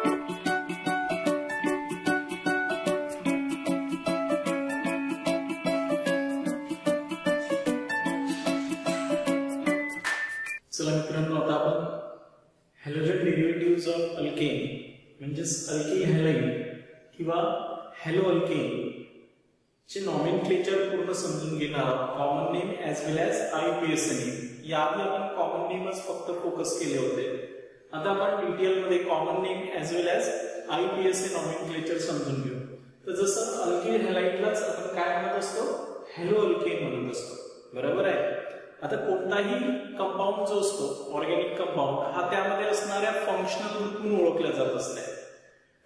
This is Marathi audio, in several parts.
चला मित्रांनो, आता आपण हॅलोजन डेरिव्हेटिव्हज ऑफ अल्केन म्हणजेच अल्किल हॅलाइड किंवा हॅलो अल्केन चे नॉमेनक्लेचर पूर्ण समजून घेणार आहोत. कॉमन नेम एज वेल एज आययुपीएसी नेम. याआधी आपण कॉमन नेमच फक्त फोकस केले होते. आता आपण डिटेल मध्ये कॉमन नेम एज वेल एज आययुपीएसी नॉमेनक्लेचर समजून घेऊ. तर जसं अल्किल हॅलाइडलाच आपण काय म्हणत असतो, हॅलो अल्केन म्हणत असतो, बरोबर आहे. आता कोणताही कंपाऊंड जो असतो ऑर्गॅनिक कंपाऊंड हा त्यामध्ये असणाऱ्या फंक्शनल ग्रुपने ओळखला जात असते.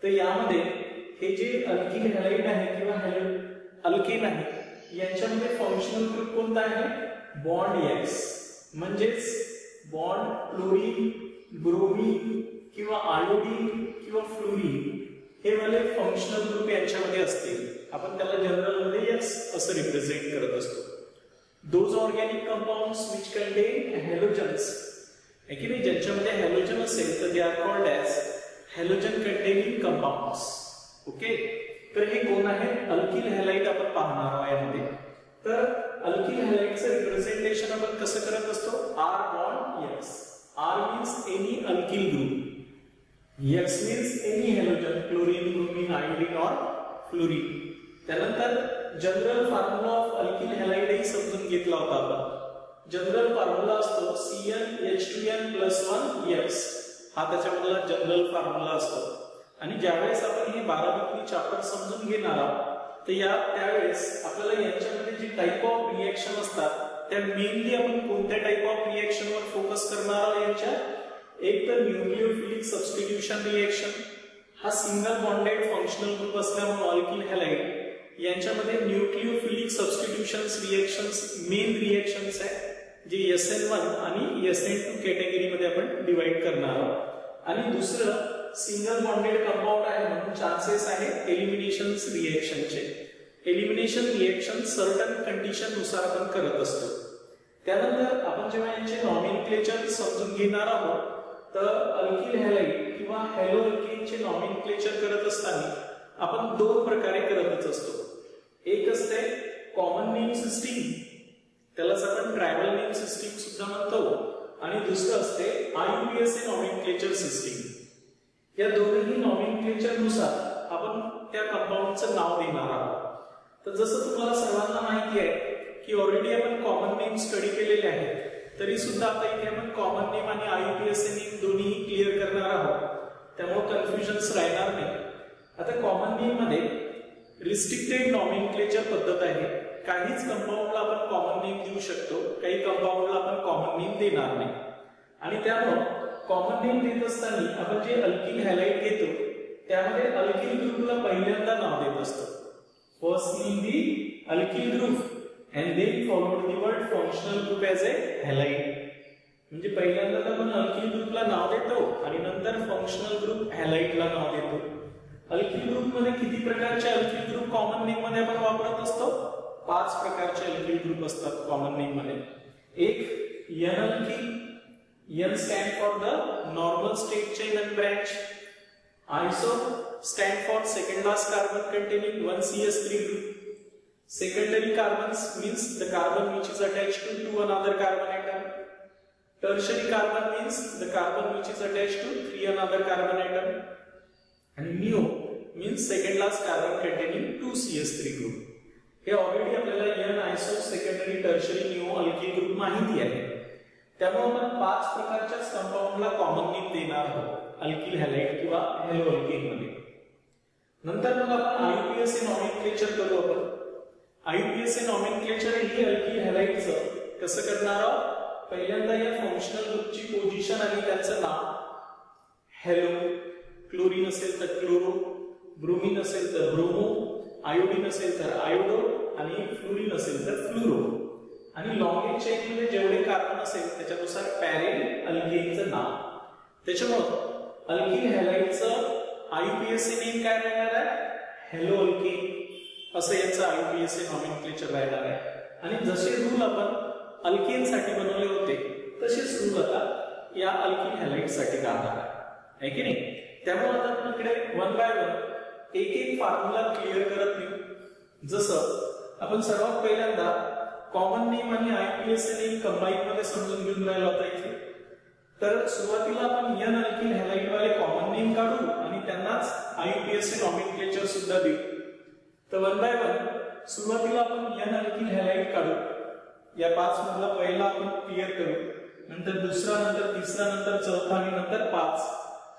तर यामध्ये हे जे अल्किल हॅलाइड आहे किंवा अल्केन आहे यांच्यामध्ये फंक्शनल ग्रुप कोणता आहे, बॉन्ड एक्स. म्हणजेच बॉन्ड क्लोरीन, ब्रोमीन किंवा आयोडीन किंवा फ्लोरीन हे वाले फंक्शनल ग्रुप यांच्यामध्ये असतील. आपण त्याला जनरल मध्ये एक्स असं रिप्रेझेंट करत असतो. Those organic compounds which contain halogens, actually ज्यांच्यामध्ये हॅलोजन असेल तर they are called as halogen containing compounds. Okay, तर हे कोण आहे, अल्किल हॅलाइड आपण पाहणार आहोत यामध्ये. तर अल्किल हॅलाइडचं रिप्रेझेंटेशन आपण कसं करत असतो, R bond X. R means any alkyl group, X means any halogen, chlorine, bromine, iodine or fluorine. त्यानंतर general formula of alkyl halide ही समजून घेतला होता आपण. जनरल फॉर्म्युला असतो CnH2n+1X. हा त्याच्यामधला जनरल फॉर्म्युला असतो. आणि ज्यावेळेस आपण हे 12वी चॅप्टर समजून घेणार आहोत तर त्यावेळेस आपल्याला यांच्यामध्ये जी टाइप ऑफ रिएक्शन असतात त्या मेनली आपण कोणत्या टाइप ऑफ रिएक्शनवर फोकस करणार आहोत यांच्या. एक तर न्यूक्लिओफिलिक सबस्टिट्यूशन रिएक्शन. हा सिंगल बॉन्डेड फंक्शनल ग्रुप असल्यामुळे अल्किल हॅलाइड यांच्यामध्ये nucleophilic substitutions reactions main reactions आहे, जे SN1 आणि SN2 कॅटेगरीमध्ये आपण डिवाइड करणार आहोत. आणि दुसरं सिंगल बॉन्डेड कंपाऊंड आहे म्हणून चान्सेस आहे एलिमिनेशन रिएक्शनचे. एलिमिनेशन रिएक्शन सर्टन कंडिशन नुसार आपण करत असतो. त्यानंतर आपण जेव्हा यांचे नॉमेनक्लेचर समजून घेणार आहोत तर अल्किल हॅलाइड किंवा हॅलो अल्केनचे नॉमेनक्लेचर करत असताना आपण दोन प्रकारे करतच असतो. एक असते कॉमन नेम सिस्टीम, त्यालाच आपण ट्रायबल नेम सिस्टीम सुद्धा म्हणतो. आणि दुसरं असते आययुपीएसी नॉमेनक्लेचर सिस्टीम. या दोन्ही नॉमेनक्लेचर नुसार आपण त्या कंपाऊंडचं नाव देणार आहोत. तर जसं तुम्हाला सर्वांना माहिती आहे की ऑलरेडी आपण कॉमन नेम स्टडी केलेले आहेत, तरी सुद्धा आता इथे आपण कॉमन नेम आणि आययुपीएसी नेम दोन्ही क्लिअर करणार आहोत, त्यामुळे कन्फ्युजन्स राहणार नाही. आता कॉमन नेम मध्ये रिस्ट्रिक्टेड नॉमेनक्लेचर पद्धत आहे. काहीच कंपाऊंडला आपण कॉमन नेम देऊ शकतो, काही कंपाऊंडला आपण कॉमन नेम देणार नाही. आणि त्यामुळे कॉमन नेम देत असताना आपण जे अल्किल हॅलाइड घेतो त्यामध्ये अल्किल ग्रुपला पहिल्यांदा नाव देत असतो. First name the alkyl group and then followed the word functional group as a halide. म्हणजे पहिल्यांदा आपण अल्किल ग्रुपला नाव देतो आणि नंतर फंक्शनल ग्रुप हॅलाइडला नाव देतो. अल्किल ग्रुप मध्ये किती प्रकारचे अल्किल ग्रुप कॉमन नेम मध्ये आपण वापरत असतो, 5 प्रकारचे अल्किल ग्रुप असतात कॉमन नेम मध्ये. एक N alkyl, N stand for the normal state chain and branch. Iso stand for second last carbon containing 1CS3 group. Secondary carbons means the carbon which is attached to another carbon atom. Tertiary carbon means the carbon which is attached to 3 another carbon atom. आणि neo means second last carbon containing 2CS3 group. हे ऑलरेडी आपल्याला N iso secondary tertiary neo alkyl group माहिती आहे. त्यामुळे आपण 5 प्रकारच्या कंपाऊंडला कॉमन नेम देणार आहोत अल्किल हॅलाइड किंवा हॅलो अल्केन मध्ये. नंतर मग आपण आययुपीएसी नॉमेनक्लेचर करू. आपण आययुपीएसी नॉमेनक्लेचर ही अल्किल हॅलाइडचं कसं करणार आहोत, पहिल्यांदा या फंक्शनल ग्रुपची पोझिशन आणि त्यांचं नाव. हॅलो, क्लोरीन असेल तर क्लोरो, ब्रोमीन असेल तर ब्रोमो, आयोडीन असेल तर आयोडो आणि फ्लोरीन असेल तर फ्लुरो. आणि लॉन्ग चेन मध्ये जेवढे कार्बन असेल त्याच्यानुसार पॅरेल अल्केनचं नाव. त्याच्यामुळे अल्किल हॅलाइडचं आययुपीएसी नेम काय राहणार आहे, हॅलो अल्केन असं याचं आययुपीएसी नॉमेनक्लेचर राहणार आहे. आणि जसे रूल आपण अल्केन साठी बनवले होते तसेच रूल आता या अल्किल हॅलाइड साठी राहणार आहे की नाही. त्यामुळे आता आपण इकडे वन बाय वन एक एक फॉर्म्युला क्लिअर करत नाही। जसं आपण सर्वात पहिल्यांदा कॉमन नेम आणि आयपीएसए नेम कंबाईन मध्ये समजून घेऊन राहिलो आता इथे। तर सुरुवातीला आपण एन अल्किल हॅलाइड वाले कॉमन नेम काढू आणि त्यांनाच आयपीएसए नॉमेनक्लेचर सुद्धा देऊ। तर वन बाय वन सुरुवातीला आपण एन अल्किल हॅलाइड काढू। या 5 मधला पहिला आपण क्लिअर करू, नंतर दुसरा, नंतर तिसरा, नंतर चौथा आणि नंतर 5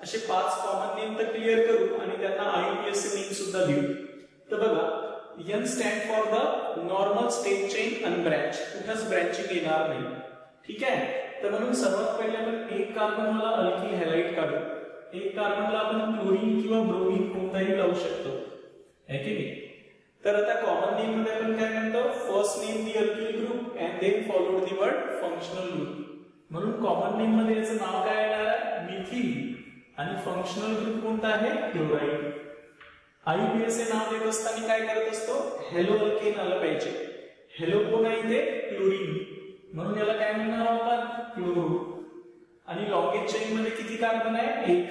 असे 5 कॉमन नेम तर क्लिअर करू आणि त्यांना आयपीएसए नेम सुद्धा देऊ। तर बघा N stand for the normal state chain unbranch, कुठेच ब्रँचिंग येणार नाही, ठीक आहे। तर म्हणून सर्वात पहिले आपण एक कार्बन वाला अल्किल हॅलाइड काढू। एक कार्बनला आपण क्लोरीन किंवा ब्रोमीन कोणताही लावू शकतो, है की नाही। तर आता कॉमन नेम मध्ये आपण काय म्हणतो, first name the alkyl group and then followed the word functional group. म्हणून कॉमन नेम मध्ये याचं नाव काय येणार आहे, मिथिल, आणि फंक्शनल ग्रुप कोणता आहे, क्लोराइड। आयपीएसए नाव देत असताना काय करत असतो, हेलो अल्केन आलं पाहिजे। हेलो कोण आहे ते, क्लोरीन, म्हणून याला काय म्हणणार आपण, क्लोरो। आणि लॉन्गेज चेन मध्ये किती कार्बन आहे, 1,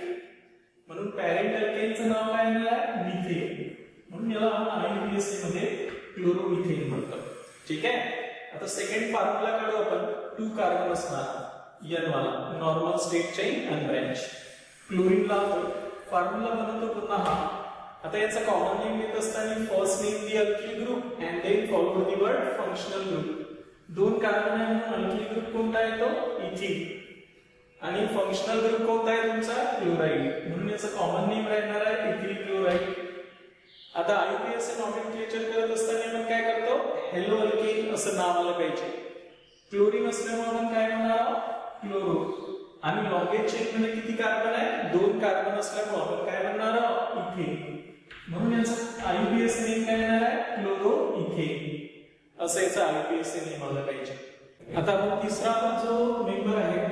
म्हणून पॅरेंट अल्केनचं नाव काय येणार आहे, मिथेन, म्हणून याला आपण आयपीएसए मध्ये क्लोरोमिथेन म्हणतो, ठीक आहे। आता सेकंड फॉर्म्युला काढू आपण, 2 कार्बन असणार एन वाला, normal state chain unbranch. Chlorine लावतो, फॉर्म्युला बनवतो पुन्हा हा। आता याचा कॉमन नेम घेत असताना first name the alkyl group and then followed the word functional group. 2 carbon आहे म्हणून अल्किल ग्रुप कोणता येतो, इथिल, आणि फंक्शनल ग्रुप कोणता आहे तुमचा, क्लोराइड, म्हणून याचा कॉमन नेम राहणार आहे इथिल क्लोराइड। आता आयपीएसए नॉमेनक्लेचर करत असताना आपण काय करतो, हेलो अल्केन असं नाव आलं पाहिजे। क्लोरीन असल्यामुळे आपण काय म्हणणार, क्लोरो, आणि लॉन्गेज चेन मध्ये किती कार्बन आहे, 2 कार्बन असल्यामुळे आपण काय म्हणणार, इथेन, म्हणून याचा आयपीएसए नेम काय येणार आहे, क्लोरो इथेन, असं याचा आयपीएसए नेम आलं पाहिजे। आता आपण तिसरा जो मेंबर आहे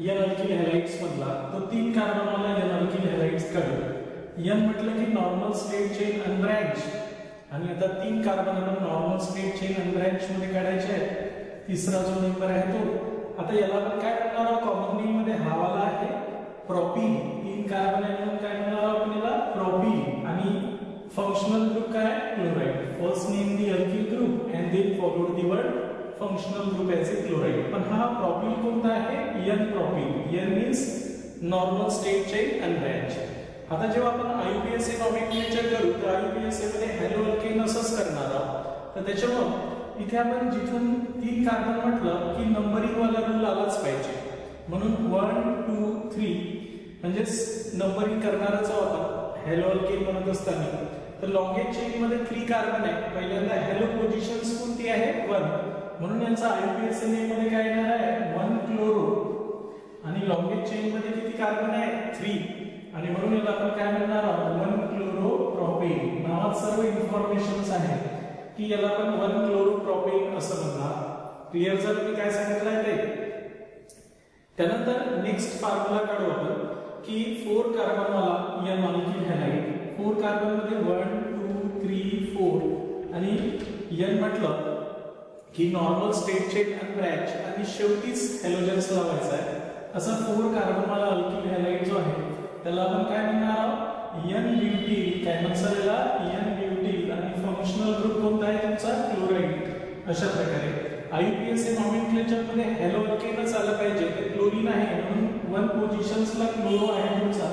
एन अल्किल हॅलाइड्स मधला, तो 3 कार्बन वाला एन अल्किल हॅलाइड्स काढू। एन म्हटलं की नॉर्मल स्टेट चेन अनब्रँच, आणि आता 3 कार्बन आपण नॉर्मल स्टेट चेन अनब्रँच मध्ये काढायचे आहेत। तिसरा जो मेंबर आहे तो, आता याला आपण काय म्हणणार, कॉमन नेम मध्ये हा वाला आहे प्रोपीन, 3 कार्बन आहे म्हणून काय म्हणणार आपण याला, प्रोपीन, आणि फंक्शनल ग्रुप काय, chloride. First name the alkyl group and then followed the word functional group as a chloride. पण हा प्रोपीन कोणता आहे, N propene, N means normal state chain unbranch. आता जेव्हा आपण आयपीएसए नॉमेनक्लेचर करू तर आयपीएसए मध्ये हेलो अल्केन असंच करणार आहोत। तर त्याच्यामुळे इथे आपण जिथून 3 कार्बन म्हटलं की नंबरिंग वाला रूल आलाच पाहिजे, म्हणून 1 2 3 म्हणजे नंबरिंग करणारच आहोत आपण हेलो अल्केन म्हणत असताना। तर लॉन्गेज चेन मध्ये 3 कार्बन आहे, पहिल्यांदा हेलो पोझिशन्स कोणती आहे, 1, म्हणून यांचा आयपीएसए नेम मध्ये काय येणार आहे, 1 क्लोरो, आणि लॉन्गेज चेन मध्ये किती कार्बन आहे, 3, आणि म्हणून याला आपण काय म्हणणार आहोत, 1 क्लोरो प्रोपेन। नावात सर्व इन्फॉर्मेशन्स आहे की याला आपण 1 क्लोरो प्रोपेन असं म्हणणार। क्लिअर झालं मी काय सांगितलंय ते। त्यानंतर नेक्स्ट फॉर्म्युला काढू आपण की 4 कार्बन वाला एन अल्किल हॅलाइड, 4 कार्बन मध्ये 1 2 3 4, आणि एन म्हटलं की नॉर्मल स्टेट चेन अनब्रँच, आणि शेवटीच हॅलोजन्स लावायचा आहे। असा 4 कार्बन वाला अल्किल हॅलाइड जो आहे त्याला आपण काय म्हणणार आहोत, एन ब्युटील, काय म्हणतात याला, एन ब्युटील, आणि फंक्शनल ग्रुप कोणता आहे तुमचा, क्लोराइड। अशा प्रकारे आयपीएसए नॉमेनक्लेचर मध्ये हेलो अल्केनच आलं पाहिजे, ते क्लोरीन आहे म्हणून 1 पोझिशन्सला क्लोरो आहे तुमचा,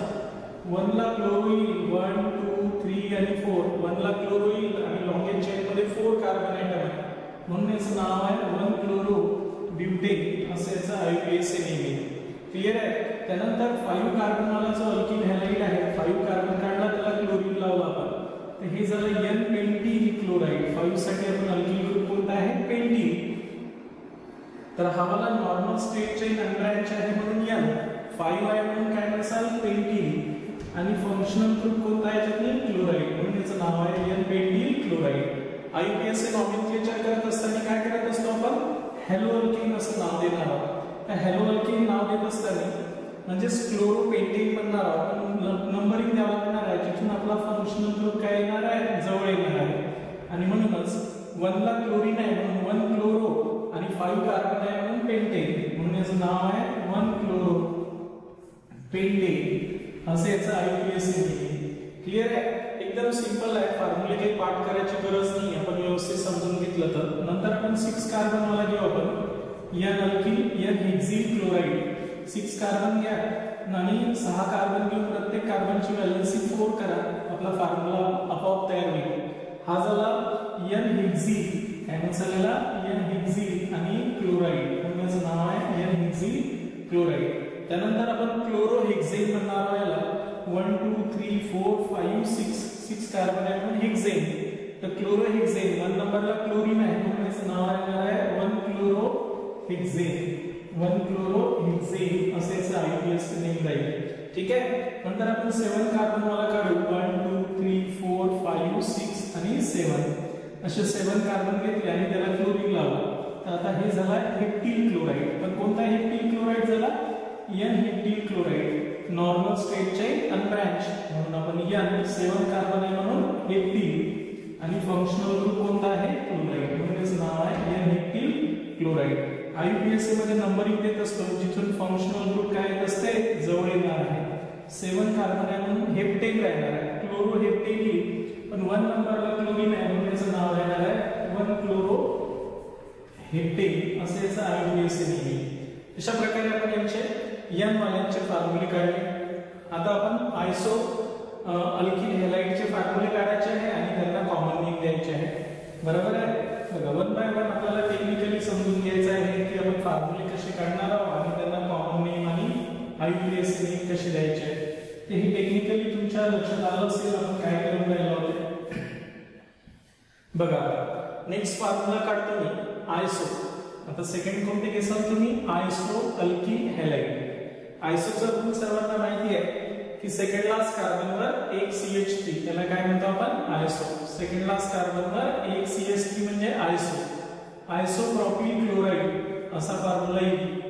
1 ला क्लोरो येईल, 1 2 3 आणि 4, 1 ला क्लोरो येईल, आणि लॉन्गेज चेन मध्ये 4 कार्बन ॲटम आहे म्हणून याचं नाव आहे 1 क्लोरो ब्युटेन, असं याचं आयपीएसए नेम आहे। क्लिअर आहे। त्यानंतर 5 कार्बन वाला जो अल्किल हॅलाइड आहे, 5 कार्बन काढला त्याला क्लोरीन लावला आपण, तर हे झालं एन पेंटील क्लोराइड। 5 साठी आपण अल्किल ग्रुप कोणता आहे, पेंटील। तर हा वाला नॉर्मल स्टेट चेन अनब्रँच आहे म्हणून एन, 5 आहे म्हणून काय म्हणसाल, पेंटील, आणि फंक्शनल ग्रुप कोणता आहे याच्यातले, क्लोराइड, म्हणून याचं नाव आहे एन पेंटील क्लोराइड। आयपीएसए नॉमेनक्लेचर करत असताना काय करत असतो आपण, हेलो अल्केन असं नाव देणार आहोत। त्या हेलो अल्केन नाव देत असताना म्हणजे क्लोरो पेंटीन म्हणणार आहोत, नंबरिंग द्यावं लागणार आहे, जिथून आपला फंक्शनल ग्रुप काय येणार आहे, जवळ येणार आहे, आणि म्हणूनच 1 ला क्लोरीन आहे म्हणून 1 क्लोरो, आणि 5 कार्बन आहे म्हणून पेंटेन, म्हणून याचं नाव आहे 1 क्लोरो पेंटेन। असं याचं IUPAC नेहमी. क्लिअर आहे? एकदम सिंपल आहे, फॉर्म्युले काही पाठ करायची गरज नाही, आपण व्यवस्थित समजून घेतलं तर. नंतर आपण 6 कार्बन वाला घेऊ आपण N alkyl N hexyl chloride. 6 carbon घ्या आणि 6 कार्बन घेऊन प्रत्येक कार्बनची व्हॅलेन्सी 4 करा, आपला फॉर्म्युला आपोआप तयार होईल. हा झाला N हेक्झिल, काय म्हणसालेला N हेक्झिल आणि क्लोराइड, म्हणून याचं नाव आहे N हेक्झिल क्लोराइड. त्यानंतर आपण क्लोरोहेक्झेन म्हणणार आहे याला. 1 2 3 4 5 6 कार्बन आहे म्हणून हेक्झेन. तर क्लोरोहेक्झेन 1 नंबरला क्लोरीन आहे म्हणून याचं नाव येणार आहे 1 क्लोरोहेक्झेन. 1 क्लोरोहेक्झेन असे याचं IUPAC नेम राहील. ठीक आहे. नंतर आपण 7 कार्बन वाला काढू. 1 2 3 4 5 6 आणि 7 असे 7 कार्बन घेतले आणि त्याला क्लोरीन लावलं. तर आता हे झाला हेप्टिल क्लोराइड. पण कोणता हेप्टिल क्लोराइड झाला? N heptyl chloride. Normal straight chain unbranch म्हणून आपण N 7 कार्बन आहे म्हणून हेप्टिल आणि फंक्शनल ग्रुप कोणता आहे? क्लोराइड, म्हणून याचं नाव आहे N हेप्टिल क्लोराइड. IUPAC मध्ये नंबरिंग देत असतो, जिथून फंक्शनल ग्रुप काय येत असते जवळ येणार आहे. 7 कार्बन आहे म्हणून हेप्टेन राहणार आहे, क्लोरोहेप्टेन. पण 1 नंबरला क्लोरीन आहे म्हणून याचं नाव राहणार आहे 1 क्लोरो हेप्टेन असे याचं IUPAC नेम. अशा प्रकारे आपण यांचे N वाल्यांचे फॉर्म्युले काढले. आता आपण आयसो अल्किल हॅलाइडचे फॉर्म्युले काढायचे आहे आणि त्यांना कॉमन नेम द्यायचे आहे. बरोबर आहे? बघा 1 बाय 1 आपल्याला टेक्निकली समजून घ्यायचं आहे की आपण फॉर्म्युले कसे काढणार आहोत आणि त्यांना कॉमन नेम आणि IUPAC नेम कसे द्यायचे आहे. ते हे टेक्निकली तुमच्या लक्षात आलं असेल आपण काय करून राहिलो आहोत. बघा नेक्स्ट फॉर्म्युला काढतो मी आयसो. आता सेकंड कोणते घेसाल तुम्ही? आयसो अल्किल हॅलाइड. आयसोचा रूल सर्वांना माहिती आहे की सेकंड लास्ट कार्बनवर एक CH3, त्याला काय म्हणतो आपण? आयसो. सेकंड लास्ट कार्बनवर एक CH3 म्हणजे आयसो. आयसोप्रोपिल क्लोराइड असा फॉर्म्युला येईल,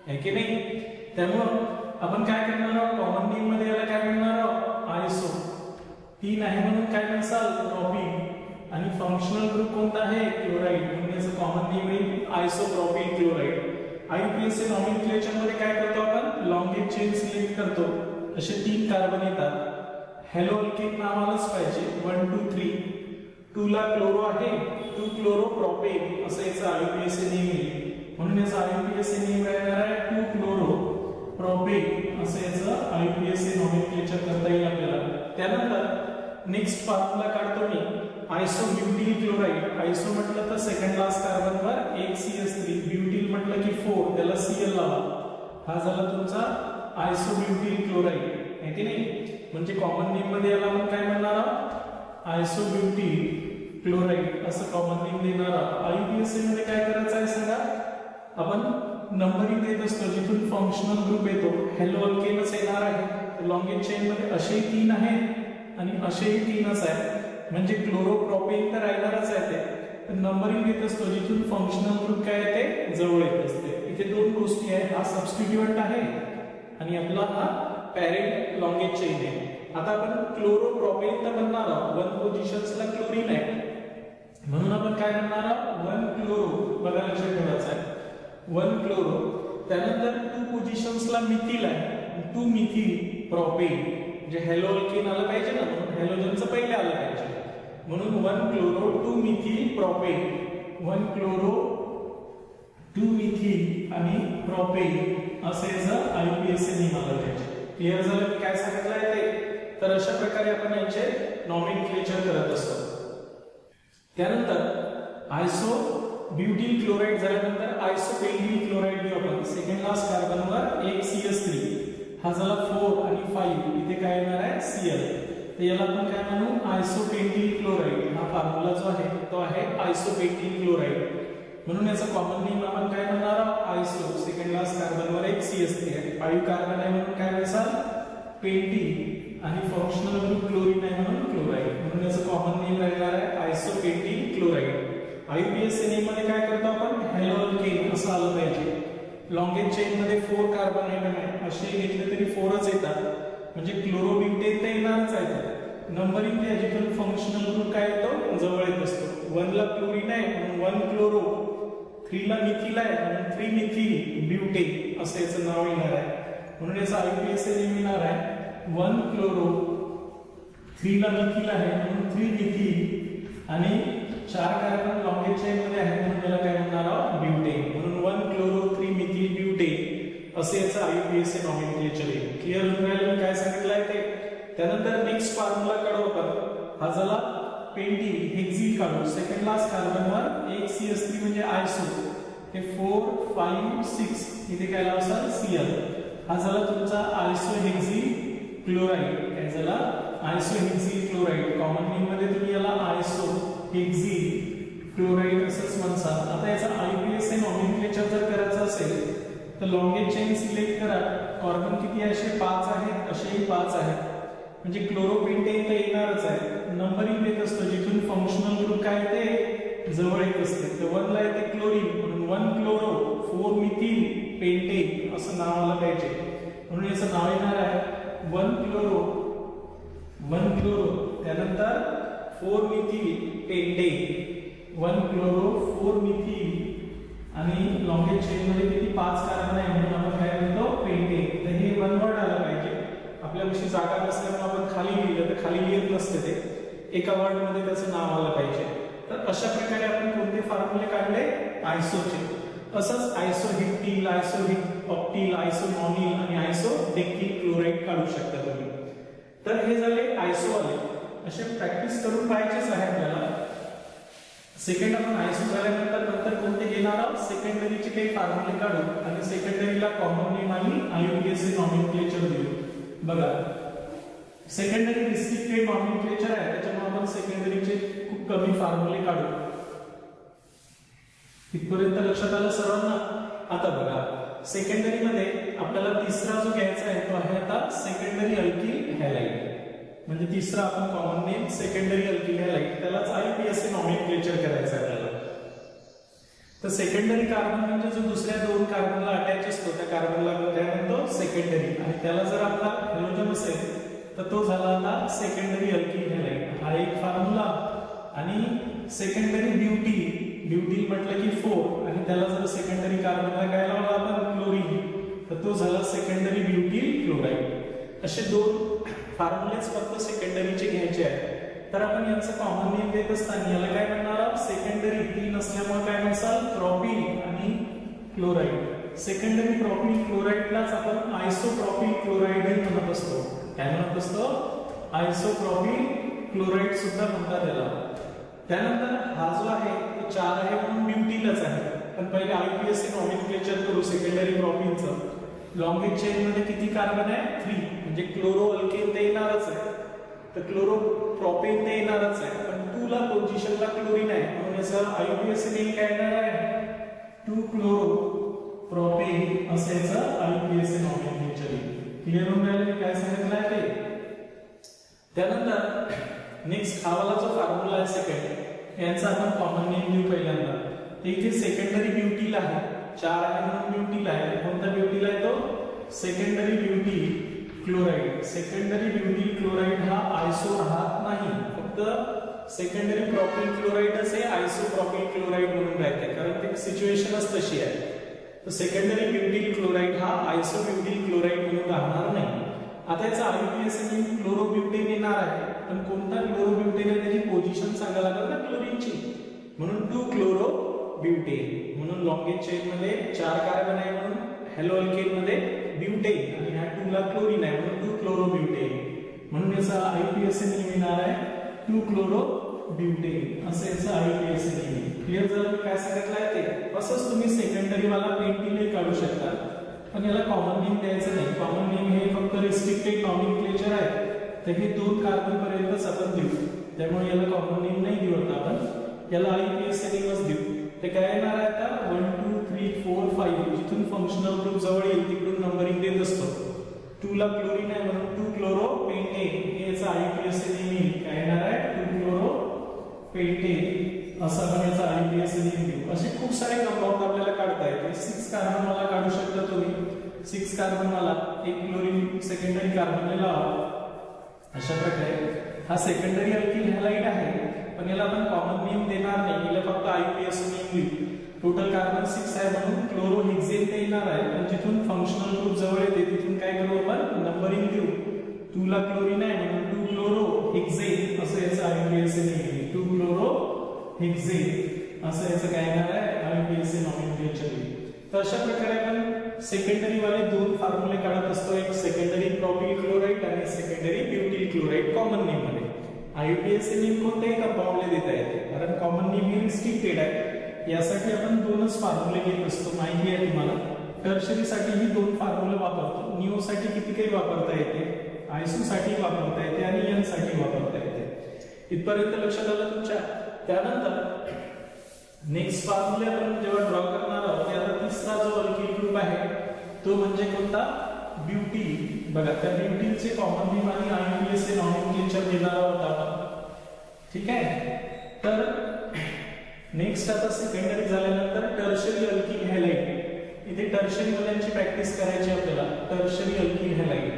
आहे की नाही? त्यामुळे आपण काय करणार आहोत? कॉमन नेम मध्ये याला काय म्हणणार आहोत? आयसो. 3 आहे म्हणून काय म्हणसाल? प्रोपिल. आणि फंक्शनल ग्रुप कोणता आहे? क्लोराइड, म्हणून याचं कॉमन नेम येईल आयसोप्रोपिल क्लोराइड. IUPAC नॉमेनक्लेचर मध्ये काय करतो आपण? लॉन्गेज चेन सिलेक्ट करतो. असे 3 कार्बन येतात. हॅलो अल्केन नाव आलंच पाहिजे. 1 2 3. 2 ला क्लोरो आहे, 2 क्लोरोप्रोपेन असं याचं IUPAC नेम येईल. म्हणून याचं IUPAC नेम राहणार आहे 2 क्लोरोप्रोपेन असं याचं IUPAC नॉमेनक्लेचर करता येईल आपल्याला. त्यानंतर नेक्स्ट फॉर्म्युला काढतो मी आयसोब्युटिल क्लोराइड. आयसो म्हटलं तर सेकंड लास्ट कार्बनवर एक CH3, ब्युटिल म्हटलं की 4, त्याला Cl लावा. हा झाला तुमचा आयसोब्युटिल क्लोराइड, आहे की नाही? म्हणजे कॉमन नेम मध्ये याला आपण काय म्हणणार आहोत? आयसोब्युटिल क्लोराइड असं कॉमन नेम देणार आहोत. IUPAC मध्ये काय करायचं आहे सांगा? आपण नंबरिंग देत असतो, जिथून फंक्शनल ग्रुप येतो हॅलो अल्केनच येणार आहे. लॉन्गेज चेन मध्ये असेही 3 आहेत आणि असेही 3च आहे, म्हणजे क्लोरोप्रोपेन तर राहणारच आहे ते. नंबरिंग देत असतो, जिथून फंक्शनल ग्रुप काय येते जवळ येत असते. इथे 2 गोष्टी आहेत, हा सबस्टिट्यूएंट आहे आणि आपला हा पॅरेंट लॉन्गेज चेन आहे. आता आपण क्लोरोप्रोपेन तर बनणार आहोत. 1 पोझिशन्सला क्लोरीन आहे म्हणून आपण काय म्हणणार आहोत? 1 क्लोरो. बघा लक्षात ठेवायचं आहे 1 क्लोरो. त्यानंतर 2 पोझिशन्सला मिथिल आहे, 2 मिथिल प्रोपेन. म्हणजे हॅलो अल्केन आलं पाहिजे ना, म्हणून हॅलोजनचं पहिले आलं पाहिजे. म्हणून 1 chloro 2 methyl propane. 1 chloro 2 methyl आणि प्रोपेन असे याचं IUPAC नेम आलं पाहिजे. क्लिअर झालं मी काय सांगितलं आहे ते? तर अशा प्रकारे आपण यांचे नॉमेनक्लेचर करत असतो. त्यानंतर आयसो ब्युटिल क्लोराइड झाल्यानंतर आयसोपेंटिल क्लोराइड घेऊ आपण. सेकंड लास्ट कार्बनवर एक CH3, हा झाला 4 आणि 5, इथे काय येणार आहे? Cl. तर याला आपण काय म्हणू? आयसोपेंटिल क्लोराइड. हा फॉर्म्युला जो आहे तो आहे आयसोपेंटिल क्लोराइड. म्हणून याचा कॉमन नेम आपण काय म्हणणार आहोत? आयसो. सेकंड लास्ट कार्बनवर एक CH3 आहे, 5 कार्बन आहे म्हणून काय म्हणसाल? पेंटी. आणि फंक्शनल ग्रुप क्लोरीन आहे म्हणून क्लोराइड, म्हणून याचं कॉमन नेम राहणार आहे आयसोपेंटिल क्लोराइड. IUPAC नेम मध्ये काय करतो आपण? हॅलो अल्केन असं आलं पाहिजे. लॉन्गेज चेन मध्ये 4 कार्बन आहे, असे घेतले तरी 4च येतात, म्हणजे क्लोरोब्युटेन तर येणारच आहे. नंबरिंग द्या, जिथून फंक्शनल ग्रुप काय येतो जवळ येत असतो. 1 ला क्लोरीन आहे म्हणून 1 क्लोरो, 3 ला मिथिल आहे म्हणून 3 मिथिल ब्युटेन असं याचं नाव येणार आहे. म्हणून याचं IUPAC नेम येणार आहे 1 क्लोरो, 3 ला मिथिल आहे म्हणून 3 मिथिल आणि 4 कार्बन लॉन्गेज चेन मध्ये आहे म्हणून त्याला काय म्हणणार आहोत ब्युटेन. म्हणून 1 क्लोरो 3 मिथिल ब्युटेन असे याचं IUPAC नॉमेनक्लेचर आहे. क्लिअर होऊन राहिलं मी काय सांगितलंय ते. त्यानंतर नेक्स्ट फॉर्म्युला काढू आपण. हा झाला पेंटिन हेक्झिल काढू. सेकंड लास्ट कार्बनवर एक CH3 म्हणजे आयसो, हे 4 5 6 इथे काय लावसाल Cl. हा झाला तुमचा आयसो हेक्झिल क्लोराइड. काय झाला आयसो हेक्झिल क्लोराइड. कॉमन नेम मध्ये तुम्ही याला आयसो हेक्झिल क्लोराइड असंच म्हणसाल. आता याचा IUPAC नॉमेनक्लेचर जर करायचं असेल तर लॉन्गेज चेन सिलेक्ट करा. कार्बन किती आहे असे 5 आहेत, असेही 5 आहेत म्हणजे क्लोरोपेंटेन तर येणारच आहे. नंबरिंग देत असतो जिथून फंक्शनल ग्रुप काय ते जवळ येत असते. तर 1 ला येते क्लोरीन म्हणून 1 क्लोरो 4 मिथिल पेंटेन असं नाव आलं पाहिजे. म्हणून याचं नाव येणार आहे 1 क्लोरो 1 क्लोरो त्यानंतर 4 मिथिल पेंटेन 1 क्लोरो 4 मिथिल आणि लॉन्गेज चेन मध्ये किती 5 कार्बन आहे म्हणून आपण काय म्हणतो पेंटेन. तर हे वन वर्ड आलं पाहिजे. आपल्यापाशी जागा नसल्यामुळे आपण खाली लिहिलं तर खाली लिहित नसते ते, एका वर्ड मध्ये त्याचं नाव आलं पाहिजे. तर अशा प्रकारे आपण कोणते फॉर्म्युले काढले आयसोचे. असंच आयसोहेक्टिल, आयसोऑक्टिल, आयसोनॉनिल आणि आयसोडेक्टिल क्लोराइड काढू शकता तुम्ही. तर हे झाले आयसोवाले. असे प्रॅक्टिस करून पाहिजेच आहे आपल्याला. सेकंड आपण आयसो झाल्यानंतर नंतर कोणते घेणार आहोत सेकंडरीचे काही फॉर्म्युले काढू आणि सेकंडरीला कॉमन नेम आणि IUPAC नॉमेनक्लेचर देऊ. बघा सेकंडरी रिस्ट्रिक्टेड नॉमेनक्लेचर आहे त्याच्यामुळे आपण सेकंडरीचे खूप कमी फॉर्म्युले काढू. इथपर्यंत लक्षात आलं सर्वांना. आता बघा सेकंडरी मध्ये आपल्याला तिसरा जो घ्यायचा आहे तो आहे आता सेकंडरी अल्किल हॅलाइड. म्हणजे तिसरा आपण common name secondary alkyl halide त्यालाच IUPAC नॉमेनक्लेचर करायचं आहे आपल्याला. तर सेकंडरी कार्बन म्हणजे जो दुसऱ्या 2 कार्बनला अटॅच असतो त्या कार्बनला काय म्हणतो सेकंडरी. आणि त्याला जर आपला हॅलोजन असेल तर तो झाला आता सेकंडरी अल्किल हॅलाइड. हा एक फॉर्म्युला. आणि सेकंडरी ब्युटील, ब्युटील म्हटलं की 4 आणि त्याला जर सेकंडरी कार्बनला काय लावला आपण क्लोरीन तर तो झाला सेकंडरी ब्युटील क्लोराइड. असे 2 फॉर्म्युलेच फक्त सेकंडरीचे घ्यायचे आहेत. तर आपण यांचं कॉमन नेम देत असताना याला काय म्हणणार आहोत सेकंडरी 3 असल्यामुळे काय म्हणसाल प्रोपिल आणि क्लोराइड. सेकंडरी प्रोपिल क्लोराइडलाच आपण आयसोप्रोपिल क्लोराइड म्हणत असतो. काय म्हणत असतो आयसोप्रोपिल क्लोराइड सुद्धा म्हणतात त्याला. त्यानंतर हा जो आहे तो 4 आहे म्हणून ब्युटीलच आहे. पण पहिले IUPAC नॉमेनक्लेचर करू सेकंडरी प्रोपिलचं. लॉन्गेज चेन मध्ये किती कार्बन आहे 3 म्हणजे क्लोरो अल्केन ते येणारच आहे. तर क्लोरो प्रोपेन ते येणारच आहे. पण 2 ला पोझिशनला क्लोरीन आहे म्हणून याचं IUPAC नेम काय येणार आहे 2 क्लोरो प्रोपेन असं याचं IUPAC नॉमेनक्लेचर. क्लिअर होऊन राहिलं काय सांगितलं आहे ते. त्यानंतर नेक्स्ट हा वाला जो फॉर्म्युला आहे सेकंड यांचा आपण कॉमन नेम देऊ पहिल्यांदा. ते इथे सेकंडरी ब्युटील आहे 4 आहे म्हणून ब्युटील आहे. कोणता ब्युटील आहे तो सेकंडरी ब्युटील क्लोराइड. सेकंडरी ब्युटील क्लोराइड हा आयसो राहत नाही. फक्त सेकंडरी प्रोपिल क्लोराइडच हे आयसोप्रोपिल क्लोराइड म्हणून राहते कारण ते सिच्युएशनच तशी आहे. तर सेकंडरी ब्युटील क्लोराइड हा आयसोब्युटील क्लोराइड म्हणून राहणार नाही. आता याचा IUPAC नेम क्लोरोब्युटेन येणार आहे. पण कोणता क्लोरोब्युटेन आहे त्याची पोझिशन सांगायला लागेल ना क्लोरीनची. म्हणून 2 क्लोरोब्युटेन. म्हणून लॉन्गेज चेन मध्ये 4 कार्बन आहे म्हणून हॅलो अल्केन मध्ये ब्युटेन आणि ह्या 2 ला क्लोरीन आहे म्हणून 2 क्लोरोब्युटेन. म्हणून याचा IUPAC नेम येणार आहे 2 क्लोरोब्युटेन असं याचा IUPAC नेम. क्लिअर झालं काय सांगितलं आहे ते. असंच तुम्ही सेकंडरी वाला पेंटिन काढू शकता पण याला कॉमन नेम द्यायचं नाही. कॉमन नेम हे फक्त रिस्ट्रिक्टेड नॉमेनक्लेचर आहे. तर हे 2 कार्बन पर्यंतच आपण देऊ. त्यामुळे याला कॉमन नेम नाही देऊ आता आपण. याला IUPAC नेमच देऊ. ते काय येणार आहे आता 1 2 3 4 5 जिथून फंक्शनल ग्रुप जवळ येईल तिकडून नंबरिंग देत असतो. 2 ला क्लोरीन आहे म्हणून 2 क्लोरो पेंटेन हे याचा IUPAC नेम येईल. काय येणार आहे 2 क्लोरो पेंटेन असं आपण याचा IUPAC नेम देऊ. असे खूप सारे कंपाऊंड आपल्याला काढता येते. 6 कार्बन वाला काढू शकता तुम्ही. 6 कार्बन वाला एक क्लोरीन सेकंडरी कार्बनला लावा. अशा प्रकारे हा सेकंडरी अल्किल हॅलाइड आहे पण याला आपण कॉमन नेम देणार नाही. याला फक्त IUPAC नेम देऊ. टोटल कार्बन 6 आहे म्हणून क्लोरोहेक्सेन ते येणार आहे. पण जिथून फंक्शनल ग्रुप जवळ येते तिथून काय करू आपण नंबरिंग देऊ. 2 ला क्लोरीन आहे म्हणून 2 क्लोरो हेक्सेन असं याचं IUPAC नेम. 2 क्लोरो हेक्सेन असं याचं काय येणार आहे IUPAC नॉमेनक्लेचर. तर अशा प्रकारे आपण सेकंडरी वाले दोन फॉर्म्युले काढत असतो, एक सेकंडरी प्रोपिल क्लोराइड आणि सेकंडरी ब्युटिल क्लोराइड कॉमन नेम मध्ये. IUPAC नेम कोणत्याही कंपाऊंडला देता येते कारण कॉमन नेम ही रिस्ट्रिक्टेड आहे. यासाठी आपण दोनच फॉर्म्युले घेत असतो, माहिती आहे तुम्हाला. टर्शरी साठी ही दोन फॉर्म्युले वापरतो. निओ साठी किती काही वापरता येते, आयसो साठी वापरता येते आणि एन साठी वापरता येते. इथपर्यंत लक्षात आलं तुमच्या. त्यानंतर नेक्स्ट फॉर्म्युले आपण जेव्हा ड्रॉ करणार आहोत, आता तिसरा जो अल्किल ग्रुप आहे तो म्हणजे कोणता, ब्युटील. बघा त्या ब्युटीलचे कॉमन नेम आणि IUPAC नॉमेनक्लेचर देणार आहोत आपण. ठीक आहे. तर नेक्स्ट आता सेकंडरी झाल्यानंतर टर्शरी अल्किल हॅलाइड. इथे टर्शरी वाल्यांची प्रॅक्टिस करायची आपल्याला. Tertiary alkyl halide.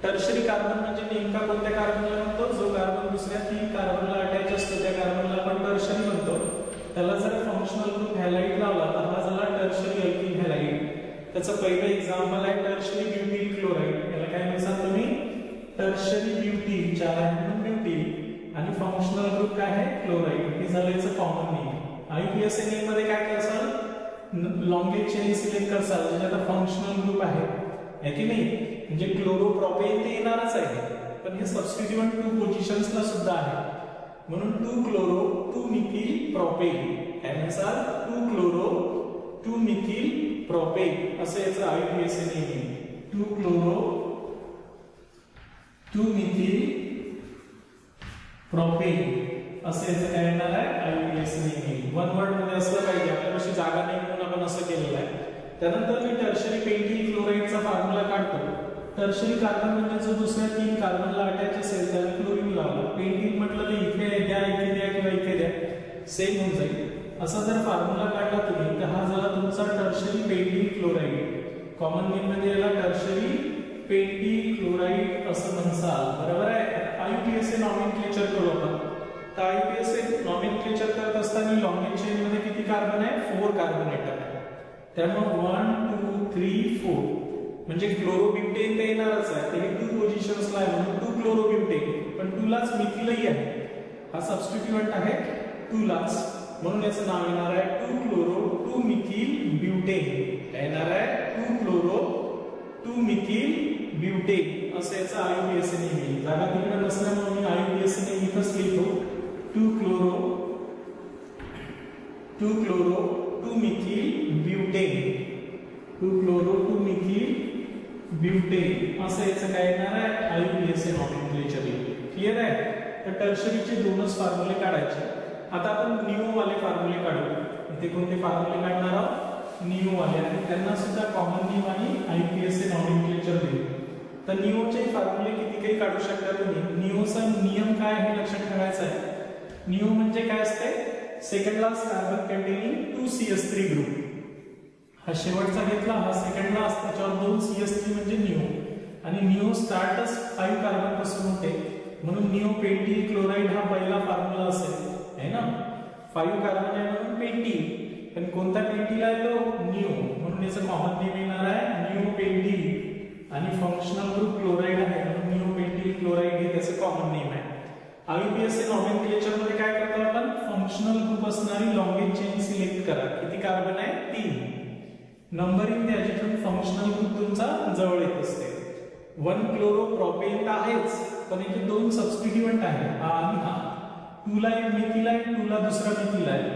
Tertiary carbon म्हणजे नेमका कोणत्या कार्बनला म्हणतो, जो कार्बन दुसऱ्या 3 कार्बनला अटॅच असतो त्या कार्बनला आपण टर्शरी म्हणतो. त्याला जर फंक्शनल ग्रुप हॅलाइड लावला तर हा झाला टर्शरी अल्किल हॅलाइड. त्याचं पहिलं एक्झाम्पल आहे टर्शरी ब्युटिल क्लोराइड. याला काय म्हणतात तुम्ही, टर्शरी ब्युटिल. 4 आहे म्हणून ब्युटिल आणि फंक्शनल ग्रुप काय आहे, क्लोराइड. हे झालं याचं कॉमन नेम. IUPAC नेम मध्ये काय कराल, लॉंगेज चेन सिलेक्ट करसाल म्हणजे आता फंक्शनल ग्रुप आहे की नाही, म्हणजे क्लोरो प्रोपेन ते येणारच आहे पण हे सबस्टिट्यूएंट 2 पोझिशन्सला सुद्धा आहे म्हणून 2 क्लोरो 2 मिथिल प्रोपेन. काय म्हणसाल, 2 क्लोरो 2 मिथिल प्रोपेन असं याचं IUPAC नेम आहे. 2 क्लोरो 2 मिथिल प्रोपेन असं याचं काय येणार आहे IUPAC नेम. वन वर्ड मध्ये असलं पाहिजे, आपल्यापाशी जागा नाही म्हणून आपण असं केलेलं आहे. त्यानंतर मी टर्शरी पेंटिल क्लोराइडचा फॉर्म्युला काढतो. टर्शरी कार्बन म्हणजे जो दुसऱ्या 3 कार्बनला अटॅच असेल त्याला क्लोरीन लावला. पेंटिल म्हटलं तर इथे द्या, इथे द्या किंवा इथे द्या, सेम होऊन जाईल. असा जर फॉर्म्युला काढला तुम्ही तर हा झाला तुमचा tertiary pentyl chloride. Common name मध्ये याला टर्शरी पेंटिल क्लोराइड असं म्हणसाल. बरोबर आहे. IUPAC नॉमेनक्लेचर करू आपण. तर IUPAC नॉमेनक्लेचर करत असताना लॉंगेज चेन मध्ये किती कार्बन आहे, 4 कार्बन येतात. त्यामुळे 1 2 3 4 म्हणजे क्लोरोब्युटेन ते येणारच आहे. ते 2 पोझिशन्सला आहे म्हणून 2 क्लोरोब्युटेन. पण 2 लाच मिथिलही आहे, हा सबस्टिट्यूएंट आहे 2 लाच म्हणून याचं नाव येणार आहे 2 क्लोरो 2 मिथिल ब्युटेन. येणार आहे 2 क्लोरो 2 मिथिल ब्युटेन असं याचं IUPAC नेम येईल. जागा तिकडे नसल्यामुळे मी IUPAC नेम इथंच लिहितो. 2 chloro 2 methyl butane. 2 chloro 2 methyl butane असं याचं काय येणार आहे IUPAC नॉमेनक्लेचर. क्लियर आहे. तर टर्शरीचे दोनच फॉर्म्युले काढायचे. आता आपण निओ वाले फॉर्म्युले काढू. इथे कोणते फॉर्म्युले काढणार आहोत, निओ वाले, आणि त्यांना सुद्धा कॉमन नेम आणि IUPAC नॉमेनक्लेचर देऊ. तर निओचे फॉर्म्युले किती काही काढू शकता तुम्ही. निओचा नियम काय हे लक्षात ठेवायचं आहे. निओ म्हणजे काय असते, second last carbon containing 2 CH3 group. हा शेवटचा घेतला, हा सेकंड लास्ट, त्याच्यावर 2 CH3 म्हणजे निओ. आणि निओ स्टार्टच 5 कार्बन पासून होते म्हणून निओ पेंटिल क्लोराइड हा पहिला फॉर्म्युला असेल है ना. 5 कार्बन आहे म्हणून पेंटिल, पण कोणता पेंटिल आहे तो, निओ, म्हणून याचं कॉमन नेम येणार आहे निओ पेंटिल. आणि फंक्शनल ग्रुप क्लोराइड आहे म्हणून निओ पेंटिल क्लोराइड हे त्याचं कॉमन नेम आहे. IUPAC नॉमेनक्लेचर मध्ये काय करतो आपण, फंक्शनल ग्रुप असणारी लॉंगेज चेन सिलेक्ट करा. किती कार्बन आहे, 3. नंबरिंग द्या जिथून फंक्शनल ग्रुप तुमचा जवळ येत असते. 1 क्लोरो प्रोपेन आहेच पण याचे 2 सबस्टिट्यूएंट आहे, हा आणि हा. 2 ला एक मिथिल आहे, 2 ला दुसरा मिथिल आहे.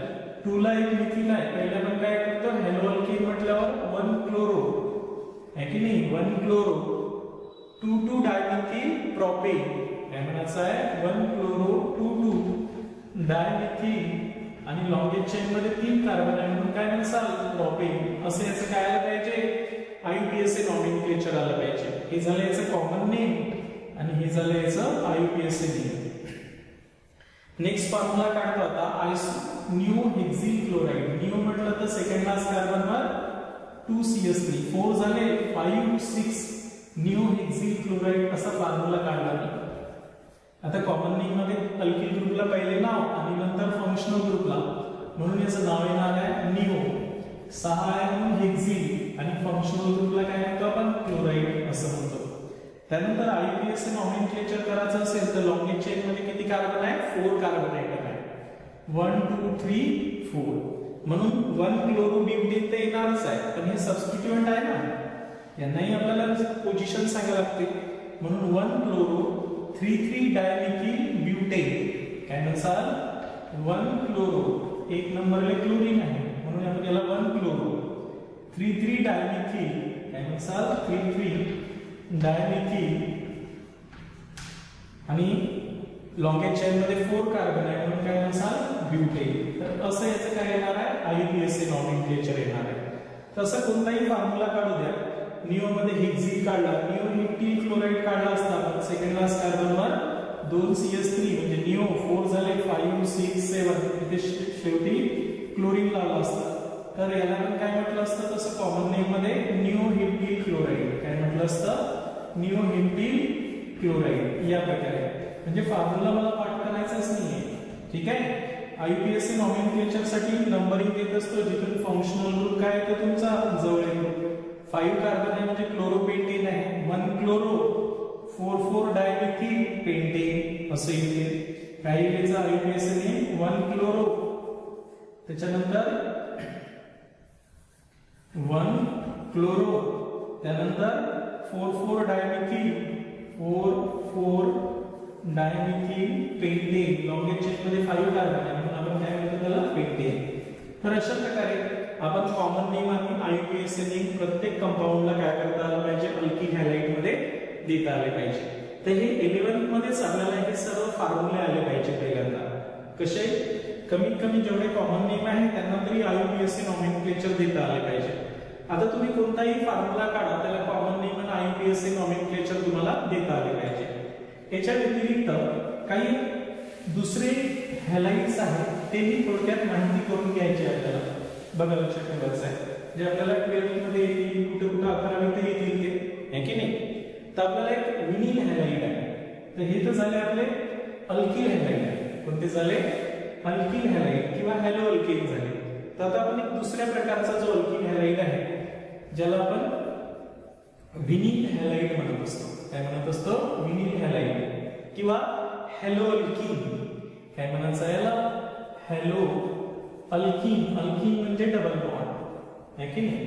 2 ला एक मिथिल आहे, पहिल्या आपण काय करतो, हॅलो अल्केन म्हटल्यावर 1 क्लोरो आहे की नाही, 1 क्लोरो 2 डायमिथिल प्रोपेन. काय म्हणायचं आहे, 1 क्लोरो 2 डायमिथिल आणि लॉंगेज चेन मध्ये 3 कार्बन आहे म्हणून काय म्हणसाल, प्रोपेन. असं याचं काय आलं पाहिजे, IUPAC नॉमेनक्लेचर आलं पाहिजे. हे झालं याचं कॉमन नेम आणि हे झालं याचं IUPAC नेम. नेक्स्ट फॉर्म्युला काढतो आता निओ हेक्सिल क्लोराइड. निओ म्हटलं तर सेकंड लास्ट कार्बनवर 2 CH3 4 झाले, 5 6 निओ हेक्सिल क्लोराइड असा फॉर्म्युला काढला. आता कॉमन नेम मध्ये अल्किल ग्रुपला पहिले नाव आणि नंतर फंक्शनल ग्रुपला म्हणून याचं नाव येणार आहे निओ. 6 आहे म्हणून हेक्सिल आणि फंक्शनल ग्रुपला काय म्हणतो आपण, क्लोराइड असं म्हणतो. त्यानंतर IUPAC नॉमेनक्लेचर करायचं असेल तर लॉन्गेज चेन मध्ये किती कार्बन आहे? 4 कार्बन ऍटम आहे. 1 2 3 4. म्हणून 1 क्लोरोब्युटेन तर येणारच आहे, पण हे सबस्टिट्यूएंट आहे ना, यांनाही आपल्याला पोझिशन सांगायला लागते. म्हणून 1 क्लोरो 3 डायमिथिल ब्युटेन काय म्हणसाल? 1 क्लोरो, एक नंबरला क्लोरीन आहे म्हणून आपण याला 1 क्लोरो 3 डायमिथिल काय म्हणसाल? 3 डायमिथिल आणि लॉन्गेज चेन मध्ये 4 कार्बन आहे म्हणून काय म्हणसाल? ब्युटेन. तर असं याचं काय येणार आहे? IUPAC नॉमेनक्लेचर येणार आहे. तसं कोणताही फॉर्म्युला काढू द्या. निओ मध्ये हेक्झी काढला, निओ हेक्टिल क्लोराइड काढला असता आपण सेकंड लास्ट कार्बनवर 2CH3 म्हणजे निओ 4 झाले 5 6 7 इथे शेवटी क्लोरीन लावला असता. तर याला आपण काय म्हटलं असतं? तसं कॉमन नेम मध्ये निओ हेक्टिल क्लोराइड काय म्हटलं असतं? निओ हेक्टिल क्लोराइड या प्रकारे. म्हणजे फॉर्म्युला मला पाठ करायचाच नाहीये, ठीक आहे. IUPAC नॉमेनक्लेचर साठी नंबरिंग देत असतो, जिथून फंक्शनल ग्रुप काय येतो तुमचा जवळ येतो. 5 कार्बन आहे म्हणजे क्लोरोपेंटेन आहे. 1 क्लोरो 4 डायमिथिल पेंटेन असं येते. काय येईल IUPAC ने? 1 क्लोरो, त्याच्यानंतर 1 क्लोरो, त्यानंतर 4 डायमिथिल 4 डायमिथिल पेंटेन. लॉन्गेज चेन मध्ये 5 कार्बन आहे म्हणून आपण काय म्हणतो त्याला? पेंटेन. तर अशा प्रकारे आपण कॉमन नेम आणि IUPAC नेम प्रत्येक कंपाऊंडला काय करता आलं पाहिजे? अल्किल हॅलाइड मध्ये देता आले पाहिजे. तर हे 11th मध्येच आपल्याला हे सर्व फॉर्म्युले आले पाहिजे पहिल्यांदा. कसे? कमीत कमी जेवढे कॉमन नेम आहे त्यांना तरी IUPAC नॉमेनक्लेचर देता आले पाहिजे. आता तुम्ही कोणताही फॉर्म्युला काढा, त्याला कॉमन नेम आणि IUPAC नॉमेनक्लेचर तुम्हाला देता आले पाहिजे. याच्या व्यतिरिक्त काही दुसरे हॅलाइड्स आहेत ते मी थोडक्यात माहिती करून घ्यायची आपल्याला. बघा लक्षात ठेवायचं आहे, जे आपल्याला 12th मध्ये येतील, कुठे 11वीत येतील ते, आहे की नाही. तर आपल्याला एक विनिल हॅलाइड आहे. तर हे तर झाले आपले अल्किल हॅलाइड. कोणते झाले? अल्किल हॅलाइड किंवा हॅलो अल्केन झाले. तर आता आपण एक दुसऱ्या प्रकारचा जो अल्किल हॅलाइड आहे ज्याला आपण विनिल हॅलाइड म्हणत असतो. काय म्हणत असतो? विनिल हॅलाइड किंवा हॅलो अल्कीन. काय म्हणायचं याला? Halo alkene. अल्कीन म्हणजे डबल बॉन्ड, आहे की नाही.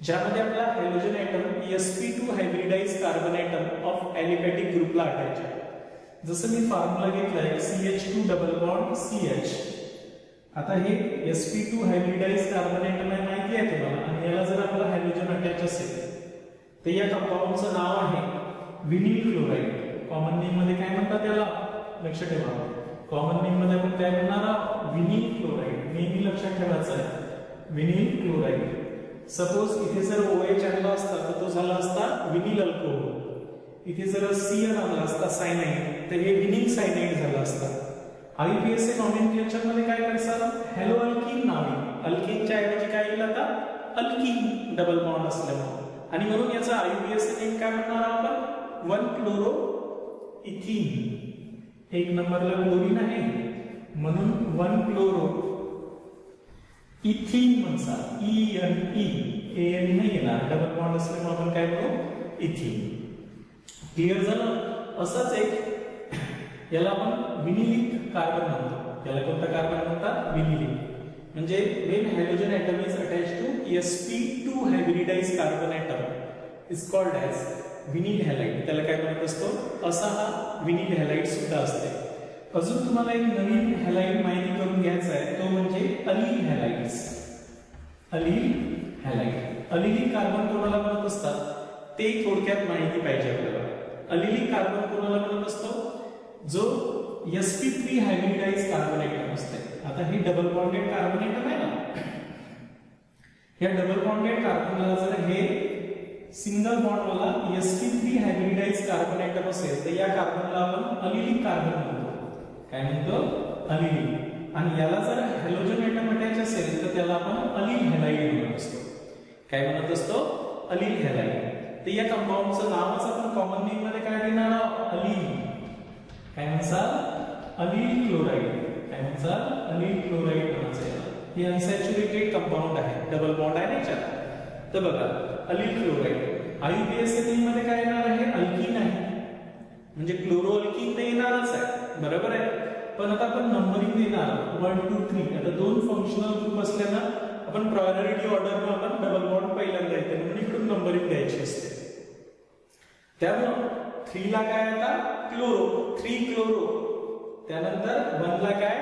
ज्यामध्ये आपला halogen atom sp2 hybridize carbon atom of aliphatic ग्रुपला अटॅच आहे. जसं मी फॉर्म्युला घेतलाय CH2 डबल बॉन्ड CH. आता हे sp2 हायब्रिडाइज कार्बन ऍटम आहे माहिती आहे तुम्हाला, आणि याला जर आपला हॅलोजन अटॅच असेल तर या कंपाऊंडचं नाव आहे विनिल क्लोराइड. कॉमन नेम मध्ये काय म्हणतात त्याला? लक्षात ठेवा, कॉमन नेम मध्ये आपण काय म्हणणार आहोत? विनिल क्लोराइड. नेहमी लक्षात ठेवायचं आहे विनिल क्लोराइड. सपोज इथे जर OH आणला असता तर तो झाला असता विनिल अल्कोहोल. इथे जर CN आणला असता सायनाइड तर हे विनिल सायनाइड झालं असतं. IUPAC नॉमेनक्लेचर मध्ये काय करायचं? हॅलो अल्कीन नाव येईल. अल्कीनच्या ऐवजी काय येईल आता? अल्कीन, डबल बॉन्ड असल्यामुळे. आणि म्हणून याचा IUPAC नेम काय म्हणणार आपण? 1 क्लोरो इथीन. एक नंबरला क्लोरीन आहे म्हणून 1 क्लोरो इथीन म्हणतात. ENE AN नाही येणार, डबल बॉन्ड असल्यामुळे आपण काय म्हणू? इथीन. क्लिअर झालं? असंच एक याला आपण विनिलिक कार्बन म्हणतो. याला कोणता कार्बन म्हणतात? विनिलिक. म्हणजे when halogen atom is attached to sp2 hybridized carbon atom is called as vinyl halide. त्याला काय म्हणत असतो? असा हा विनिल हॅलाइड सुद्धा असते. अजून तुम्हाला एक नवीन हॅलाइड माहिती करून घ्यायचा आहे, तो म्हणजे अलील हॅलाइड्स. अलील हॅलाइड. अलिलिक कार्बन कोणाला म्हणत असतात ते थोडक्यात माहिती पाहिजे आपल्याला. अलिलिक कार्बन कोणाला म्हणत असतो? जो sp3 हायब्रिडाइज कार्बन ऍटम असते. आता हे डबल बॉन्डेड कार्बन ऍटम आहे ना, या डबल बॉन्डेड कार्बनला जर हे सिंगल बॉन्ड वाला sp3 हायब्रिडाइज कार्बन ऍटम असेल तर या कार्बनला आपण अलिलिक कार्बन म्हणतो. काय म्हणतो? अलिलिक. आणि याला जर हॅलोजन ऍटम अटॅच असेल तर त्याला आपण अलील हॅलाइड म्हणत असतो. काय म्हणत असतो? अलील हॅलाइड. तर या कंपाऊंडचं नावच आपण कॉमन नेम मध्ये काय देणार आहोत? अलील. काय म्हणतात? अलील क्लोराइड. काय म्हणतात? अलील क्लोराइड म्हणायचं. हे अनसॅच्युरेटेड कंपाऊंड आहे, डबल बॉन्ड आहे ना याच्यात. तर बघा अलील क्लोराइड. IUPAC मध्ये काय येणार आहे? अल्कीन आहे, म्हणजे क्लोरो अल्कीन तर येणारच आहे, बरोबर आहे. पण आता आपण नंबरिंग देणार 1 2 3. आता दोन फंक्शनल ग्रुप असल्यानं आपण प्रायोरिटी ऑर्डरनं आपण डबल बॉन्ड पहिल्यांदा येते म्हणून इकडून नंबरिंग द्यायची असते. त्यामुळे 3 ला काय आता क्लोरो, 3 क्लोरो. त्यानंतर 1 ला काय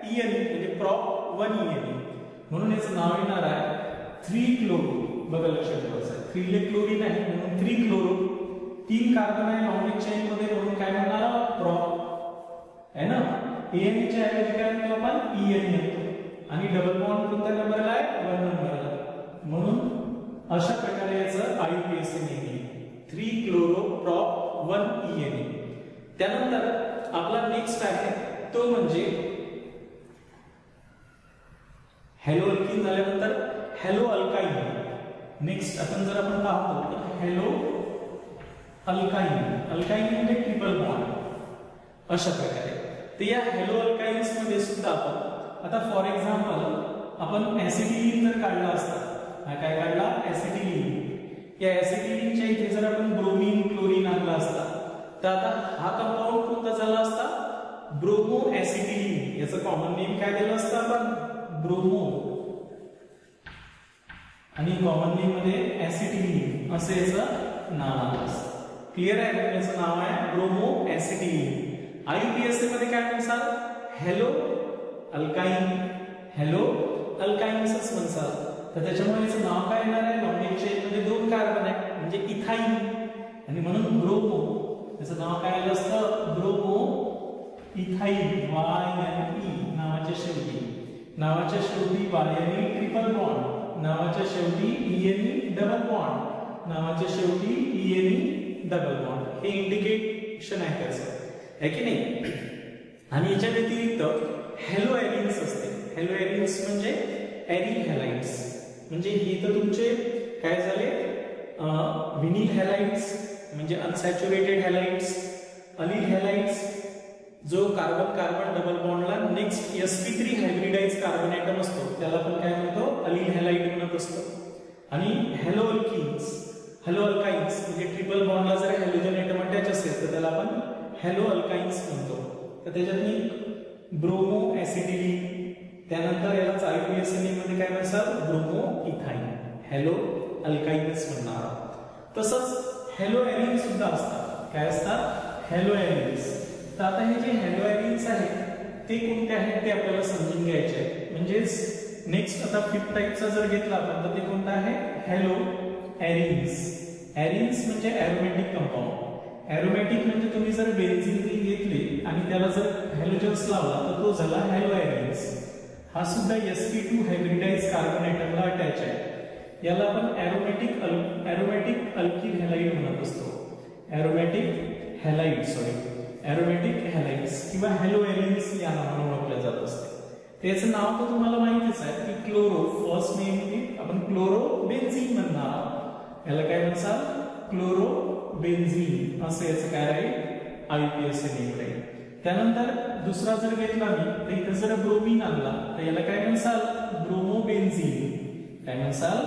ENE म्हणजे प्रॉप 1 ENE, म्हणून याचं नाव येणार आहे 3 क्लोरो. बघा लक्षात ठेवायचं, 3 ले क्लोरीन आहे म्हणून 3 क्लोरो. 3 कार्बन आहे लॉन्ग चेन मध्ये म्हणून काय म्हणणार प्रॉप आहे ना. ENE च्या ऐवजी काय म्हणतो आपण ENE म्हणतो. आणि डबल बॉन्ड कोणत्या नंबरला आहे? 1 नंबरला. म्हणून अशा प्रकारे याचं IUPAC नेहमी 3 क्लोरो प्रॉप 1 ENE. त्यानंतर आपला नेक्स्ट आहे तो म्हणजे हॅलो अल्कीन झाल्यानंतर हॅलो अल्काइन. नेक्स्ट आपण जर आपण पाहतो तर हॅलो अल्काइन, अल्काइन म्हणजे ट्रिपल बॉन्ड अशा प्रकारे. तर या हॅलो अल्काइन्स मध्ये सुद्धा आपण आता फॉर एक्झाम्पल आपण ऍसिटिलीन जर काढला असता, हा काय काढला ऍसिटिलीन. या ऍसिटिलीनच्या इथे जर आपण ब्रोमीन क्लोरीन आणला असता तर आता हा कंपाऊंड कोणता झाला असता? Bromo acetylene. याचं कॉमन नेम काय दिलं असतं आपण? ब्रोमो. आणि कॉमन नेम मध्ये ऍसिटिलीन असं याचं नाव आलं असतं. क्लिअर आहे? याचं नाव आहे ब्रोमो ऍसिटिलीन. IUPAC मध्ये काय म्हणतात? हॅलो अल्काइन, हॅलो अल्काइन्सच म्हणतात. तर त्याच्यामुळे याचं नाव काय येणार आहे? लॉन्ग चेन मध्ये 2 कार्बन आहे म्हणजे इथाइन, आणि म्हणून ब्रोमो. याचं नाव काय आलं असतं? Bromo ethyne. YNE नावाच्या शेवटी YNE ट्रिपल बॉन्ड, नावाच्या शेवटी ENE डबल बॉन्ड, नावाच्या शेवटी ENE डबल बॉन्ड. हे इंडिकेशन आहे त्याचं, आहे की नाही. आणि याच्या व्यतिरिक्त हॅलो एरिन्स असते. हॅलो एरिन्स म्हणजे एरिन हॅलाइड्स, म्हणजे हे तर तुमचे काय झाले विनिल हॅलाइड्स म्हणजे अनसॅच्युरेटेड हॅलाइड्स. अलील हॅलाइड्स जो कार्बन कार्बन डबल बॉन्डला next sp3 hybridize carbon atom असतो त्याला आपण काय म्हणतो? अलील हॅलाइड म्हणत असतो. आणि हॅलो अल्कीन्स, हॅलो अल्काइन्स म्हणजे ट्रिपल बॉन्डला जर हॅलोजन ॲटम अटॅच असेल तर त्याला आपण हॅलो अल्काइन्स म्हणतो. तर त्याच्यात ब्रोमो ऍसिटिलीन, त्यानंतर यालाच IUPAC मध्ये काय म्हणतात? ब्रोमो इथाइन, हॅलो अल्काइन्स म्हणणार. तसंच हॅलो एरिन सुद्धा असतात. काय असतात? Hello arenes. तर आता हे जे हॅलो एरिन्स आहेत ते कोणते आहेत ते आपल्याला समजून घ्यायचे आहे. म्हणजेच नेक्स्ट आता 5th टाइपचा जर घेतला आपण तर ते कोणता आहे? Hello arenes. एरिन्स म्हणजे एरोमॅटिक कंपाऊंड. एरोमॅटिक म्हणजे तुम्ही जर बेन्झीन घेतली आणि त्याला जर हॅलोजन्स लावला तर तो झाला हॅलो एरिन्स. हा सुद्धा sp2 हायब्रिडाइज कार्बन ॲटमला अटॅच आहे. याला आपण एरोमॅटिक अल्किल हॅलाइड म्हणत असतो. एरोमॅटिक हॅलाइड्स किंवा हॅलो एरिन्स या नावाने ओळखले जात असते. त्याचं नाव तर तुम्हाला माहितीच आहे की क्लोरो, फर्स्ट नेम की आपण क्लोरो बेन्झीन म्हणणार. याला काय म्हणतात? क्लोरो बेन्झीन असं याचं काय राहील? IUPAC नेम राहील. त्यानंतर दुसरा जर घेतला मी तर इथे जर ब्रोमीन आणला तर याला काय म्हणसाल? Bromo benzene. काय म्हणसाल?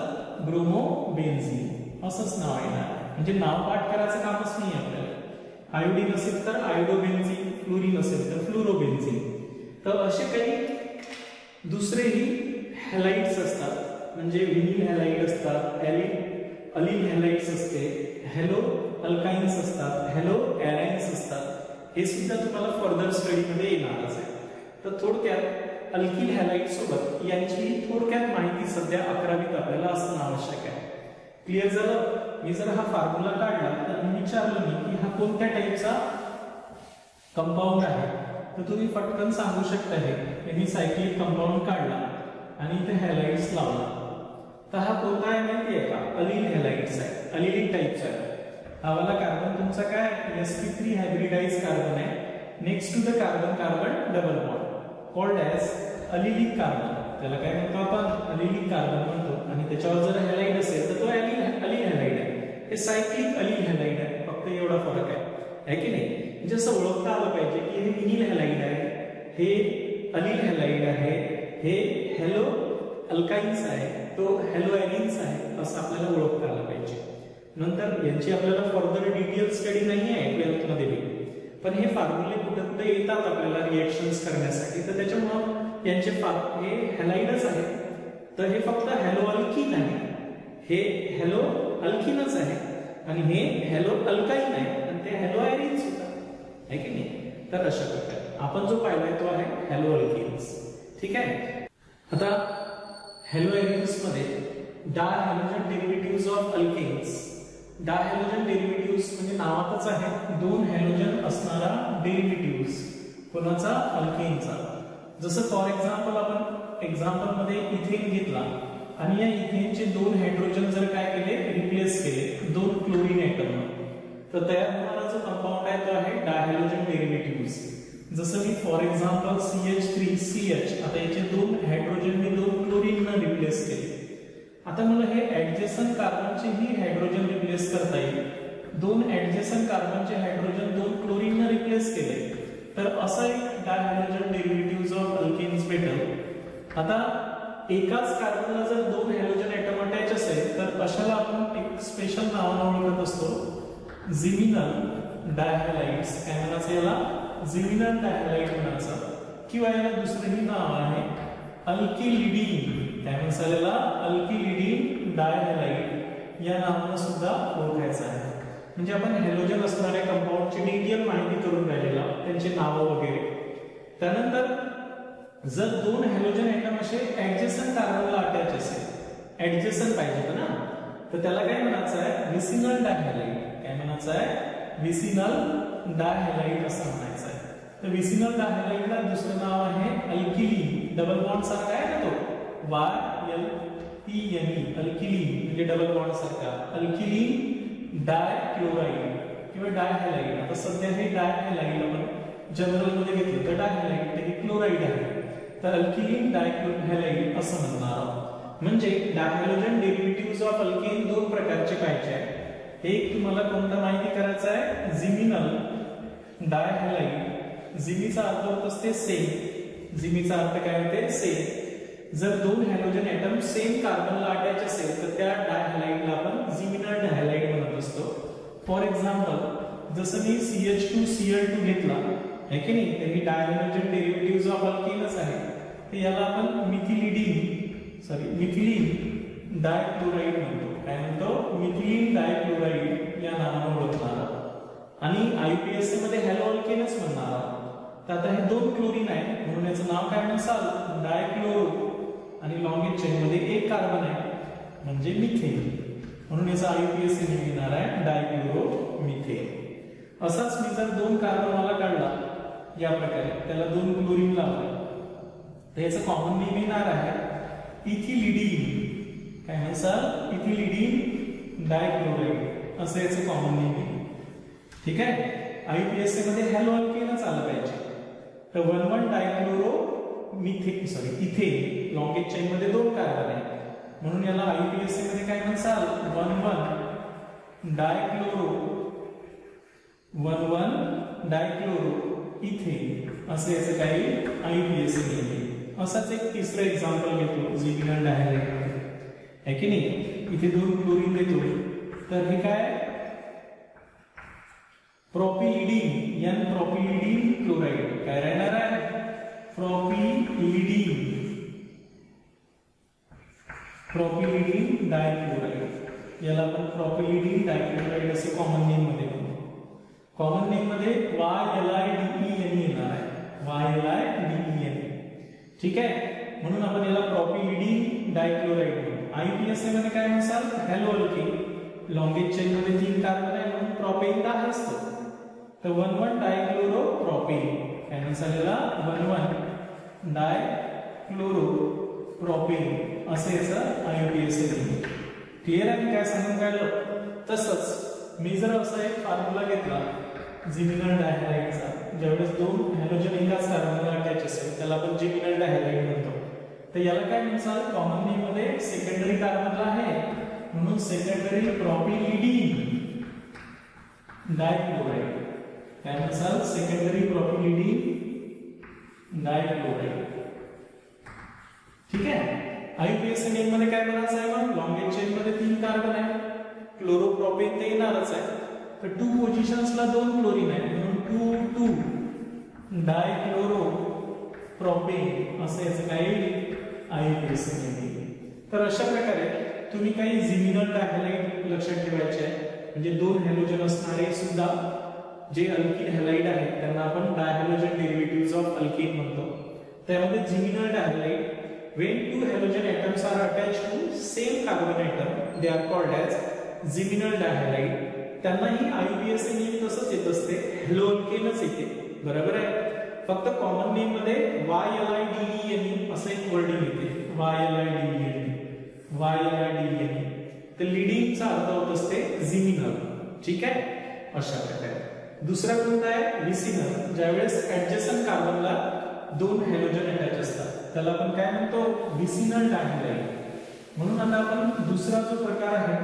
ब्रोमो बेन्झीन असंच नाव येणार. म्हणजे नाव पाठ करायचं कामच नाही आपल्याला. आयोडीन असेल तर आयोडोबेन्झीन, फ्लोरीन असेल तर फ्लोरोबेन्झीन. तर असे काही दुसरेही हॅलाइड्स असतात, म्हणजे विनिल हॅलाइड असतात, अलील हॅलाइड्स असते, हॅलो अल्काइन्स असतात, हॅलो एराइन्स असतात. हे सुद्धा तुम्हाला फर्दर स्टडी मध्ये येणारच आहे. तर थोडक्यात अल्किल हॅलाइड सोबत यांची थोडक्यात माहिती सध्या 11वीत आपल्याला असणं आवश्यक आहे. क्लिअर झालं? मी जर हा फॉर्म्युला काढला तर मी विचारलं की हा कोणत्या टाइपचा कंपाऊंड आहे तर तुम्ही पटकन सांगू शकता की मी सायक्लिक कंपाऊंड काढला आणि इथे हॅलाइड्स लावला तर हा कोणता आहे माहिती आहे का? अलील हॅलाइड्स आहे, अलिलिक टाइपचा आहे. हा वाला कार्बन तुमचा काय? sp3 हायब्रिडाइज कार्बन आहे. Next to the carbon carbon double bond called as allylic carbon. त्याला काय म्हणतो आपण? अलिलिक कार्बन म्हणतो. आणि त्याच्यावर जर हॅलाइड असेल तर तो अलील हॅलाइड आहे. हे सायक्लिक अलील हॅलाइड आहे, फक्त एवढा फरक आहे की नाही? म्हणजे असं ओळखता आलं पाहिजे की हे विनिल हॅलाइड आहे, हे अलील हॅलाइड आहे, हे हॅलो अल्काइन्स आहे, तो हॅलो एरिन्स आहे, असं आपल्याला ओळखता आलं पाहिजे. नंतर यांची आपल्याला फर्दर डिटेल स्टडी नाही आहे 12th मध्ये, पण हे फॉर्म्युले कुठे कुठे येतात आपल्याला रिएक्शन्स करण्यासाठी, तर त्याच्यामुळे यांचे हे हॅलाइडच आहे. तर हे फक्त हॅलो अल्कीन आहे, हे हॅलो अल्कीनच आहे, आणि हे हॅलो अल्काईन आहे, आणि ते हॅलो आयरीन सुद्धा आहे की नाही. तर अशा प्रकारे आपण जो पाहिलाय तो आहे हॅलो अल्कीन्स. ठीक आहे. आता हॅलो आयरीन्स मध्ये डायहॅलोजन डेरिव्हेटिव्हज ऑफ अल्केन्स. डायहॅलोजन डेरिव्हेटिव्हज म्हणजे नावातच आहे दोन हॅलोजन असणारा डेरिव्हेटिव्हज कोणाचा, अल्केनचा. जसं फॉर एक्झाम्पल आपण एक्झाम्पल मध्ये इथेन घेतला आणि या इथेनचे दोन हायड्रोजन जर काय केले, रिप्लेस केले दोन क्लोरीन ऍटम, तर तयार होणारा जो कंपाऊंड आहे तो आहे डायहॅलोजन डेरिव्हेटिव्हज. जसं मी फॉर एक्झाम्पल CH3CH, आता याचे दोन हायड्रोजन मी दोन क्लोरीन न रिप्लेस केले. आता मला हे ऍडजेसंट कार्बनचे ही हायड्रोजन रिप्लेस करता येईल. दोन ऍडजेसंट कार्बनचे हायड्रोजन दोन क्लोरीन न रिप्लेस केले, तर असं एक डायहॅलोजन डेरिव्हेटिव्हज ऑफ अल्केन्स भेटेल. आता एकाच कार्बनला जर दोन हॅलोजन ऍटम अटॅच असेल तर अशाला आपण एक स्पेशल नावाने ओळखत असतो, झिमिनल डायहॅलाइड्स. काय म्हणायचं याला, झिमिनल डायहॅलाइड म्हणायचं, किंवा याला दुसरंही नाव आहे अल्किलिडीन. काय म्हणायचं याला, अल्किलिडीन डायहॅलाइड या नावाने सुद्धा ओळखायचं आहे. म्हणजे आपण हॅलोजन असणाऱ्या कंपाऊंडची डिटेल माहिती करून राहिलेला, त्यांची नावं वगैरे. त्यानंतर जर दोन हॅलोजन ऍटम असे ऍडजेसंट कार्बनला अटॅच असेल, ऍडजेसंट पाहिजे ना, तर त्याला काय म्हणायचं आहे, विसिनल डायहॅलाइड. काय म्हणायचं आहे, विसिनल डायहॅलाइड असं म्हणायचं आहे. तर विसिनल डायहॅलाइडला दुसरं नाव आहे अल्किलीन. डबल बॉन्ड सारखा आहे ना तो, YLPNE, अल्किलीन म्हणजे डबल बॉन्ड सारखा. अल्किलीन डायक्लोराइड किंवा डायहॅलाइड. आता सध्या हे डायहॅलाइड आपण जनरल मध्ये घेतलं तर डायहॅलाइड ते क्लोराइड आहे, तर अल्किलीन डायक्लोराइड असं म्हणणार आहोत. म्हणजे डायहॅलोजन डेरिव्हेटिव्हज ऑफ अल्केन दोन प्रकारचे पाहिजे आहे. एक तुम्हाला कोणता माहिती करायचा आहे, झिमिनल डायहॅलाइड. झिमीचा अर्थ होत असते सेम, झिमीचा अर्थ काय होते, सेम. जर दोन हॅलोजन ऍटम सेम कार्बनला अटॅच असेल तर त्या डायहॅलाइडला आपण झिमिनल डायहॅलाइड म्हणत असतो. फॉर एक्झाम्पल जसं मी CH2Cl2 घेतला आहे की नाही, तर ही डायहॅलोजन डेरिव्हेटिव्हज ऑफ अल्केनच आहे, तर याला आपण मिथिलीन डायक्लोराइड म्हणतो. काय म्हणतो, मिथिलीन डायक्लोराइड या नावाने ओळखणार आहोत. आणि IUPAC मध्ये हॅलो अल्केनच म्हणणार आहोत. तर आता हे दोन क्लोरीन आहे म्हणून याचं नाव काय म्हणसाल, डायक्लोरो, आणि लॉन्गेज चेन मध्ये एक कार्बन आहे म्हणजे मिथेन, म्हणून याचा IUPAC लिहिणार आहे डायक्लोरो मिथेन. असाच मी जर दोन कार्बन वाला काढला या प्रकारे, त्याला दोन क्लोरीन लावले, तर याचं कॉमन नेम येणार आहे इथिलिडीन. काय म्हणसाल, इथिलिडीन डायक्लोराइड असं याचं कॉमन नेम आहे. ठीक आहे. IUPAC मध्ये हॅलो अल्केनच आलं पाहिजे. तर 1,1 डायक्लोरो इथेन, लॉन्गेज चेन मध्ये दोन कार्बन आहे म्हणून याला IUPAC मध्ये काय म्हणसाल, 1,1 डायक्लोरो इथेन असं याचं काही IUPAC मध्ये. असाच एक तिसरं एक्झाम्पल घेतो, झिमिनल डायहॅलाइड आहे की नाही. इथे दोन क्लोरीन देतो, तर हे काय, प्रोपिलिडीन, N प्रोपिलिडीन क्लोराइड. काय राहणार आहे, प्रोपिलिडीन डायक्लोराइड. याला आपण प्रोपिलिडीन डायक्लोराइड असे कॉमन नेम मध्ये म्हणतो. कॉमन नेम मध्ये YLIDEN येणार आहे, YLIDEN. ठीक आहे. म्हणून आपण याला प्रोपिलिडीन डायक्लोराइड म्हणतो. IUPAC मध्ये काय म्हणसाल, हॅलो अल्केन. लॉन्गेज चेन मध्ये तीन कार्बन आहे म्हणून प्रोपेन का असतो, तर 1,1 डायक्लोरो प्रोपेन. काय म्हणसाल याला, 1,1 डायक्लोरो प्रोपेन असं याचं IUPAC लिहिलं. क्लिअर आहे मी काय सांगून राहिलो. तसंच मी जर असा एक फॉर्म्युला घेतला झिमिनल डायहॅलाइडचा, ज्यावेळेस दोन हॅलोजन एकाच कार्बनला अटॅच असेल त्याला आपण झिमिनल डायहॅलाइड म्हणतो. तर याला काय म्हणसाल, कॉमन नेम मध्ये सेकंडरी कार्बनला आहे म्हणून सेकंडरी प्रोपिलिडीन डायक्लोराइड. काय म्हणसाल, सेकंडरी प्रोपिलिडीन डायक्लोराइड. ठीक आहे. IUPAC नेम मध्ये काय म्हणायचं आहे, मग लॉन्गेज चेन मध्ये तीन कार्बन आहे क्लोरोप्रोपेन ते येणारच आहे. तर 2 पोझिशन्सला 2 क्लोरीन आहे म्हणून 2 डायक्लोरो प्रोपेन असं याचं काय येईल IUPAC येईल. तर अशा प्रकारे तुम्ही काही झिमिनल डायहॅलाइड लक्षात ठेवायचे आहे. म्हणजे 2 हॅलोजन असणारे सुद्धा जे अल्किल हॅलाइड आहेत त्यांना आपण डायहॅलोजन डेरिव्हेटिव्हज ऑफ अल्केन म्हणतो. त्यामध्ये झिमिनल डायहॅलाइड when 2 halogen atoms are attached to same carbon atom they are called as झिमिनल डायहॅलाइड. त्यांनाही IUPAC नेम तसंच येत असते, हॅलो अल्केनच येते, बरोबर आहे. फक्त कॉमन नेम मध्ये YLIDENE असं एक वर्डिंग येते, YLIDENE. तर लीडिंगचा अर्थ होत असते झिमिनल. ठीक आहे, अशा प्रकारे. दुसरा कोणता आहे विसिनल. ज्यावेळेस ऍडजसंट कार्बनला 2 हॅलोजन अटॅच असतात त्याला आपण काय म्हणतो विसिनल डायहॅलाइड. म्हणून आता आपण दुसरा जो प्रकार आहे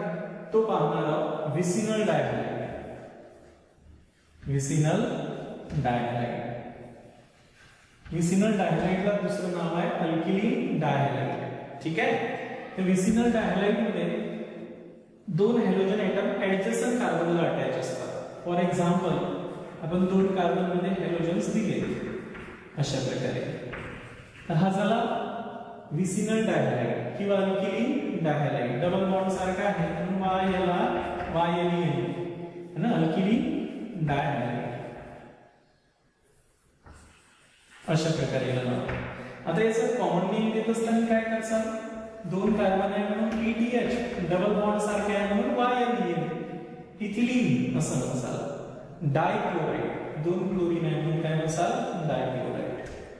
तो पाहणार आहोत विसिनल डायहॅलाइड. विसिनल डायहॅलाइड. विसिनल डायहॅलाइडला दुसरं नाव आहे अल्किलीन डायहॅलाइड. ठीक आहे. तर विसिनल डायहॅलाइड मध्ये 2 हॅलोजन एटम ऍडजसंट कार्बनला अटॅच असतात. फॉर एक्झाम्पल आपण 2 कार्बन मध्ये हॅलोजन्स दिले अशा प्रकारे. तर हा झाला विसिनल डायहॅलाइड किंवा अल्किलीन डायहॅलाइड. डबल बॉन्ड सारखा आहे म्हणून YLINE ना अल्किलीन डायहॅलाइड अशा प्रकारे याला. आता याचं कॉमन नेम देत असताना काय करसाल 2 कार्बन आहे म्हणून ETH, डबल बॉन्ड सारखे आहे म्हणून YLEN, इथिलीन असं म्हणसाल. डायक्लोराइड 2 क्लोरीन आहे म्हणून काय म्हणसाल डायक्लोराइड.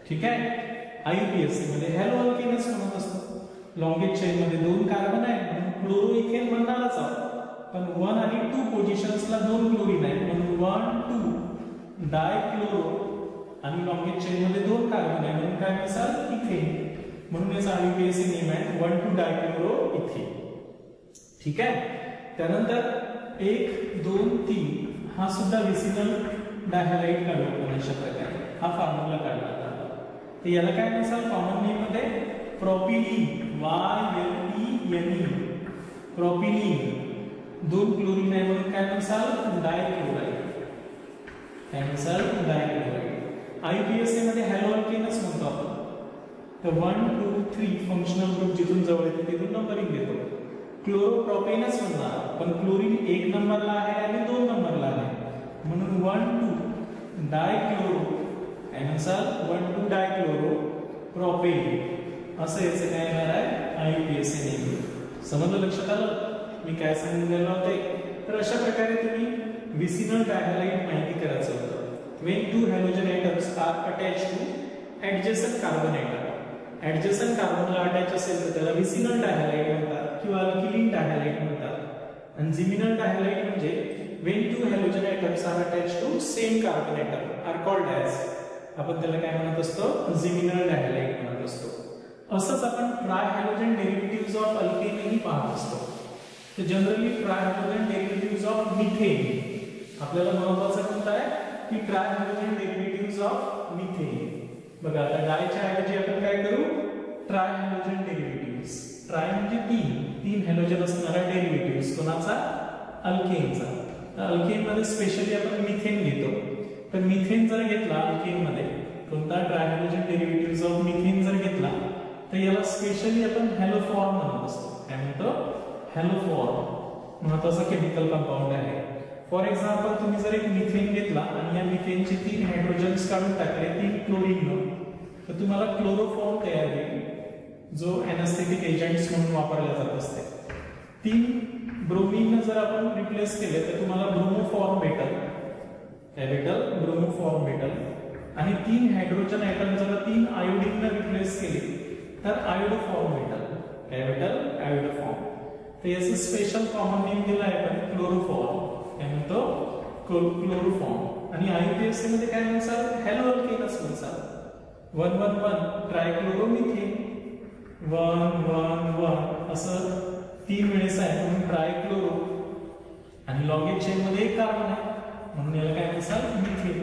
ठीक आहे. IUPAC मध्ये हॅलो अल्केनच म्हणत असतो. लॉंगेज चेन मध्ये 2 कार्बन आहे म्हणून क्लोरोइथेन म्हणणारच आहोत. पण 1 आणि 2 पोझिशन्सला 2 क्लोरीन आहे म्हणून 1 2 डायक्लोरो आणि लॉंगेज चेन मध्ये 2 कार्बन आहे म्हणून काय म्हणसाल इथेन. म्हणून याचा IUPAC नेम आहे 1 2 डायक्लोरो इथेन. ठीक आहे. त्यानंतर 1 2 3 हा सुद्धा विसिनल डायहॅलाइड काढू आपण अशा प्रकारे. हा फॉर्म्युला काढला. तर याला काय म्हणसाल कॉमन नेम मध्ये प्रोपिलीन YLENE. प्रोपिलीन 2 क्लोरीन आहे म्हणून काय म्हणसाल डायक्लोराइड. काय म्हणसाल डायक्लोराइड. IUPAC मध्ये हॅलो अल्केनच म्हणतो आपण. तर 1 2 3 फंक्शनल ग्रुप जिथून जवळ येते तिथून नंबरिंग देतो. क्लोरोप्रोपेनच म्हणणार पण क्लोरीन 1 नंबरला आहे आणि 2 नंबरला आहे म्हणून 1 2 डायक्लोरो काय म्हणसाल 1 2 डायक्लोरो प्रोपेन असं याचं काय येणार आहे IUPAC नेम. समजलं, लक्षात आलं मी काय सांगून गेलो होते. तर अशा प्रकारे तुम्ही विसिनल डायहॅलाइड माहिती करायचं होतं. when 2 halogen atoms are attached to adjacent carbon atom. Adjacent कार्बनला अटॅच असेल तर त्याला विसिनल डायहॅलाइड म्हणतात किंवा अल्किलीन डायहॅलाइड म्हणतात. आणि झिमिनल डायहॅलाइड म्हणजे when 2 halogen atoms are attached to same carbon atom are called as आपण त्याला काय म्हणत असतो झिमिनल डायहॅलाइड म्हणत असतो. असंच आपण ट्रायहॅलोजन डेरिव्हेटिव्हज ऑफ अल्केनही पाहत असतो. तर जनरली ट्रायहॅलोजन डेरिव्हेटिव्हज ऑफ मिथेन आपल्याला महत्त्वाचं कोणतं आहे की ट्रायहॅलोजन डेरिव्हेटिव्हज ऑफ मिथेन. बघा आता डायच्या ऐवजी आपण काय करू ट्रायहॅलोजन डेरिव्हेटिव्हज. ट्राय म्हणजे 3 हॅलोजन असणारा डेरिव्हेटिव्हज कोणाचा अल्केनचा. तर अल्केन मध्ये स्पेशली आपण मिथेन घेतो. तर मिथेन जर घेतला अल्केन मध्ये कोणता ट्रायहॅलोजन डेरिव्हेटिव्हज ऑफ मिथेन जर घेतला तर याला स्पेशली आपण हॅलोफॉर्म म्हणत असतो. काय म्हणतो हॅलोफॉर्म. महत्त्वाचा केमिकल कंपाऊंड आहे. फॉर एक्झाम्पल तुम्ही जर एक मिथेन घेतला आणि या मिथेनचे 3 हायड्रोजन्स काढून टाकले 3 क्लोरीन तर तुम्हाला क्लोरोफॉर्म तयार होईल जो एनेस्थेटिक एजंट्स म्हणून वापरला जात असते. 3 ब्रोमीन जर आपण रिप्लेस केले तर तुम्हाला ब्रोमोफॉर्म भेटेल. काय भेटेल ब्रोमोफॉर्म भेटेल. आणि 3 हायड्रोजन आयटम जर 3 आयोडीन ने रिप्लेस केले तर आयोडोफॉर्म भेटेल. काय भेटेल आयोडोफॉर्म. तर याचं स्पेशल कॉमन नेम दिला आहे आपण क्लोरोफॉर्म. काय म्हणतो क्लोरोफॉर्म. आणि IUPAC मध्ये काय म्हणसाल हॅलो अल्केनच म्हणसाल. 1 1 1 ट्रायक्लोरोमिथेन 1 1 1 असं 3 वेळेस आहे म्हणून ट्रायक्लोरो. आणि लॉंगेज चेन मध्ये 1 कार्बन आहे म्हणून याला काय म्हणसाल मिथेन.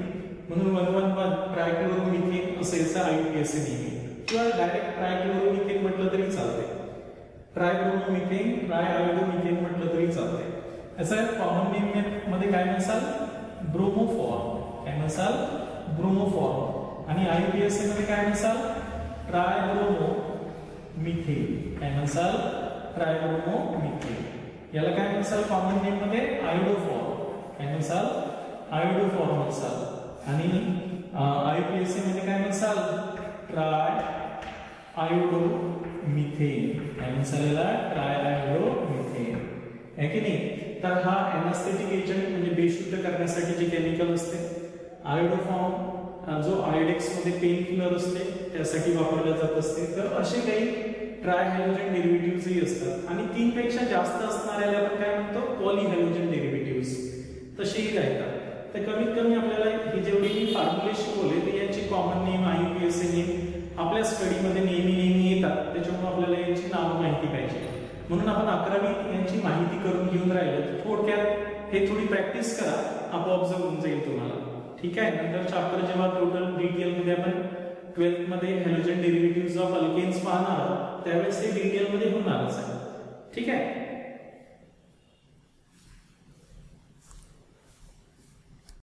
म्हणून 1 1 1 ट्रायक्लोरोमिथेन असं याचं IUPAC नेम. किंवा डायरेक्ट ट्रायक्लोरोमिथेन म्हटलं तरी चालते. ट्रायब्रोमोमिथेन ट्रायआयोडोमिथेन म्हटलं तरी चालते. याचा कॉमन नेम मध्ये काय म्हणसाल, ब्रोमोफॉर्म. काय म्हणसाल, ब्रोमोफॉर्म. आणि IUPAC मध्ये काय म्हणसाल, ट्रायब्रोमो मिथेन. काय म्हणसाल, ट्रायब्रोमो मिथेन. याला काय म्हणसाल कॉमन नेम मध्ये, आयोडोफॉर्म. काय म्हणसाल, आयोडोफॉर्म म्हणसाल. आणि IUPAC मध्ये काय म्हणसाल, ट्राय आयोडो मिथेन. काय म्हणसाल याला, ट्राय आयोडो मिथेन. आहे की नाही. तर हा एनास्थेटिक एजंट म्हणजे बेशुद्ध करण्यासाठी जे केमिकल असते. आयोडोफॉर्म जो आयोडेक्स मध्ये पेन किलर असते त्यासाठी वापरला जात असते. तर असे काही ट्राय हॅलोजन डेरिव्हेटिव्हजही असतात. आणि 3 पेक्षा जास्त असणाऱ्याला आपण काय म्हणतो, पॉली हॅलोजन डेरिव्हेटिव्हज तसेही राहतात. तर कमीत कमी आपल्याला हे जेवढे मी फॉर्म्युले शिकवले ते यांची कॉमन नेम, IUPAC नेम आपल्या स्टडीमध्ये नेहमी येतात. त्याच्यामुळे आपल्याला यांची नावं माहिती पाहिजे. म्हणून आपण 11वी यांची माहिती करून घेऊन राहिलो. थोडक्यात हे थोडी प्रॅक्टिस करा, आपोआप जमून जाईल तुम्हाला. ठीक आहे. नंतर चॅप्टर जेव्हा टोटल डिटेलमध्ये आपण 12th मध्ये हॅलोजन डेरिव्हेटिव्हज ऑफ अल्केन्स पाहणार आहोत त्यावेळेस हे डिटेलमध्ये होणारच आहे. ठीक आहे.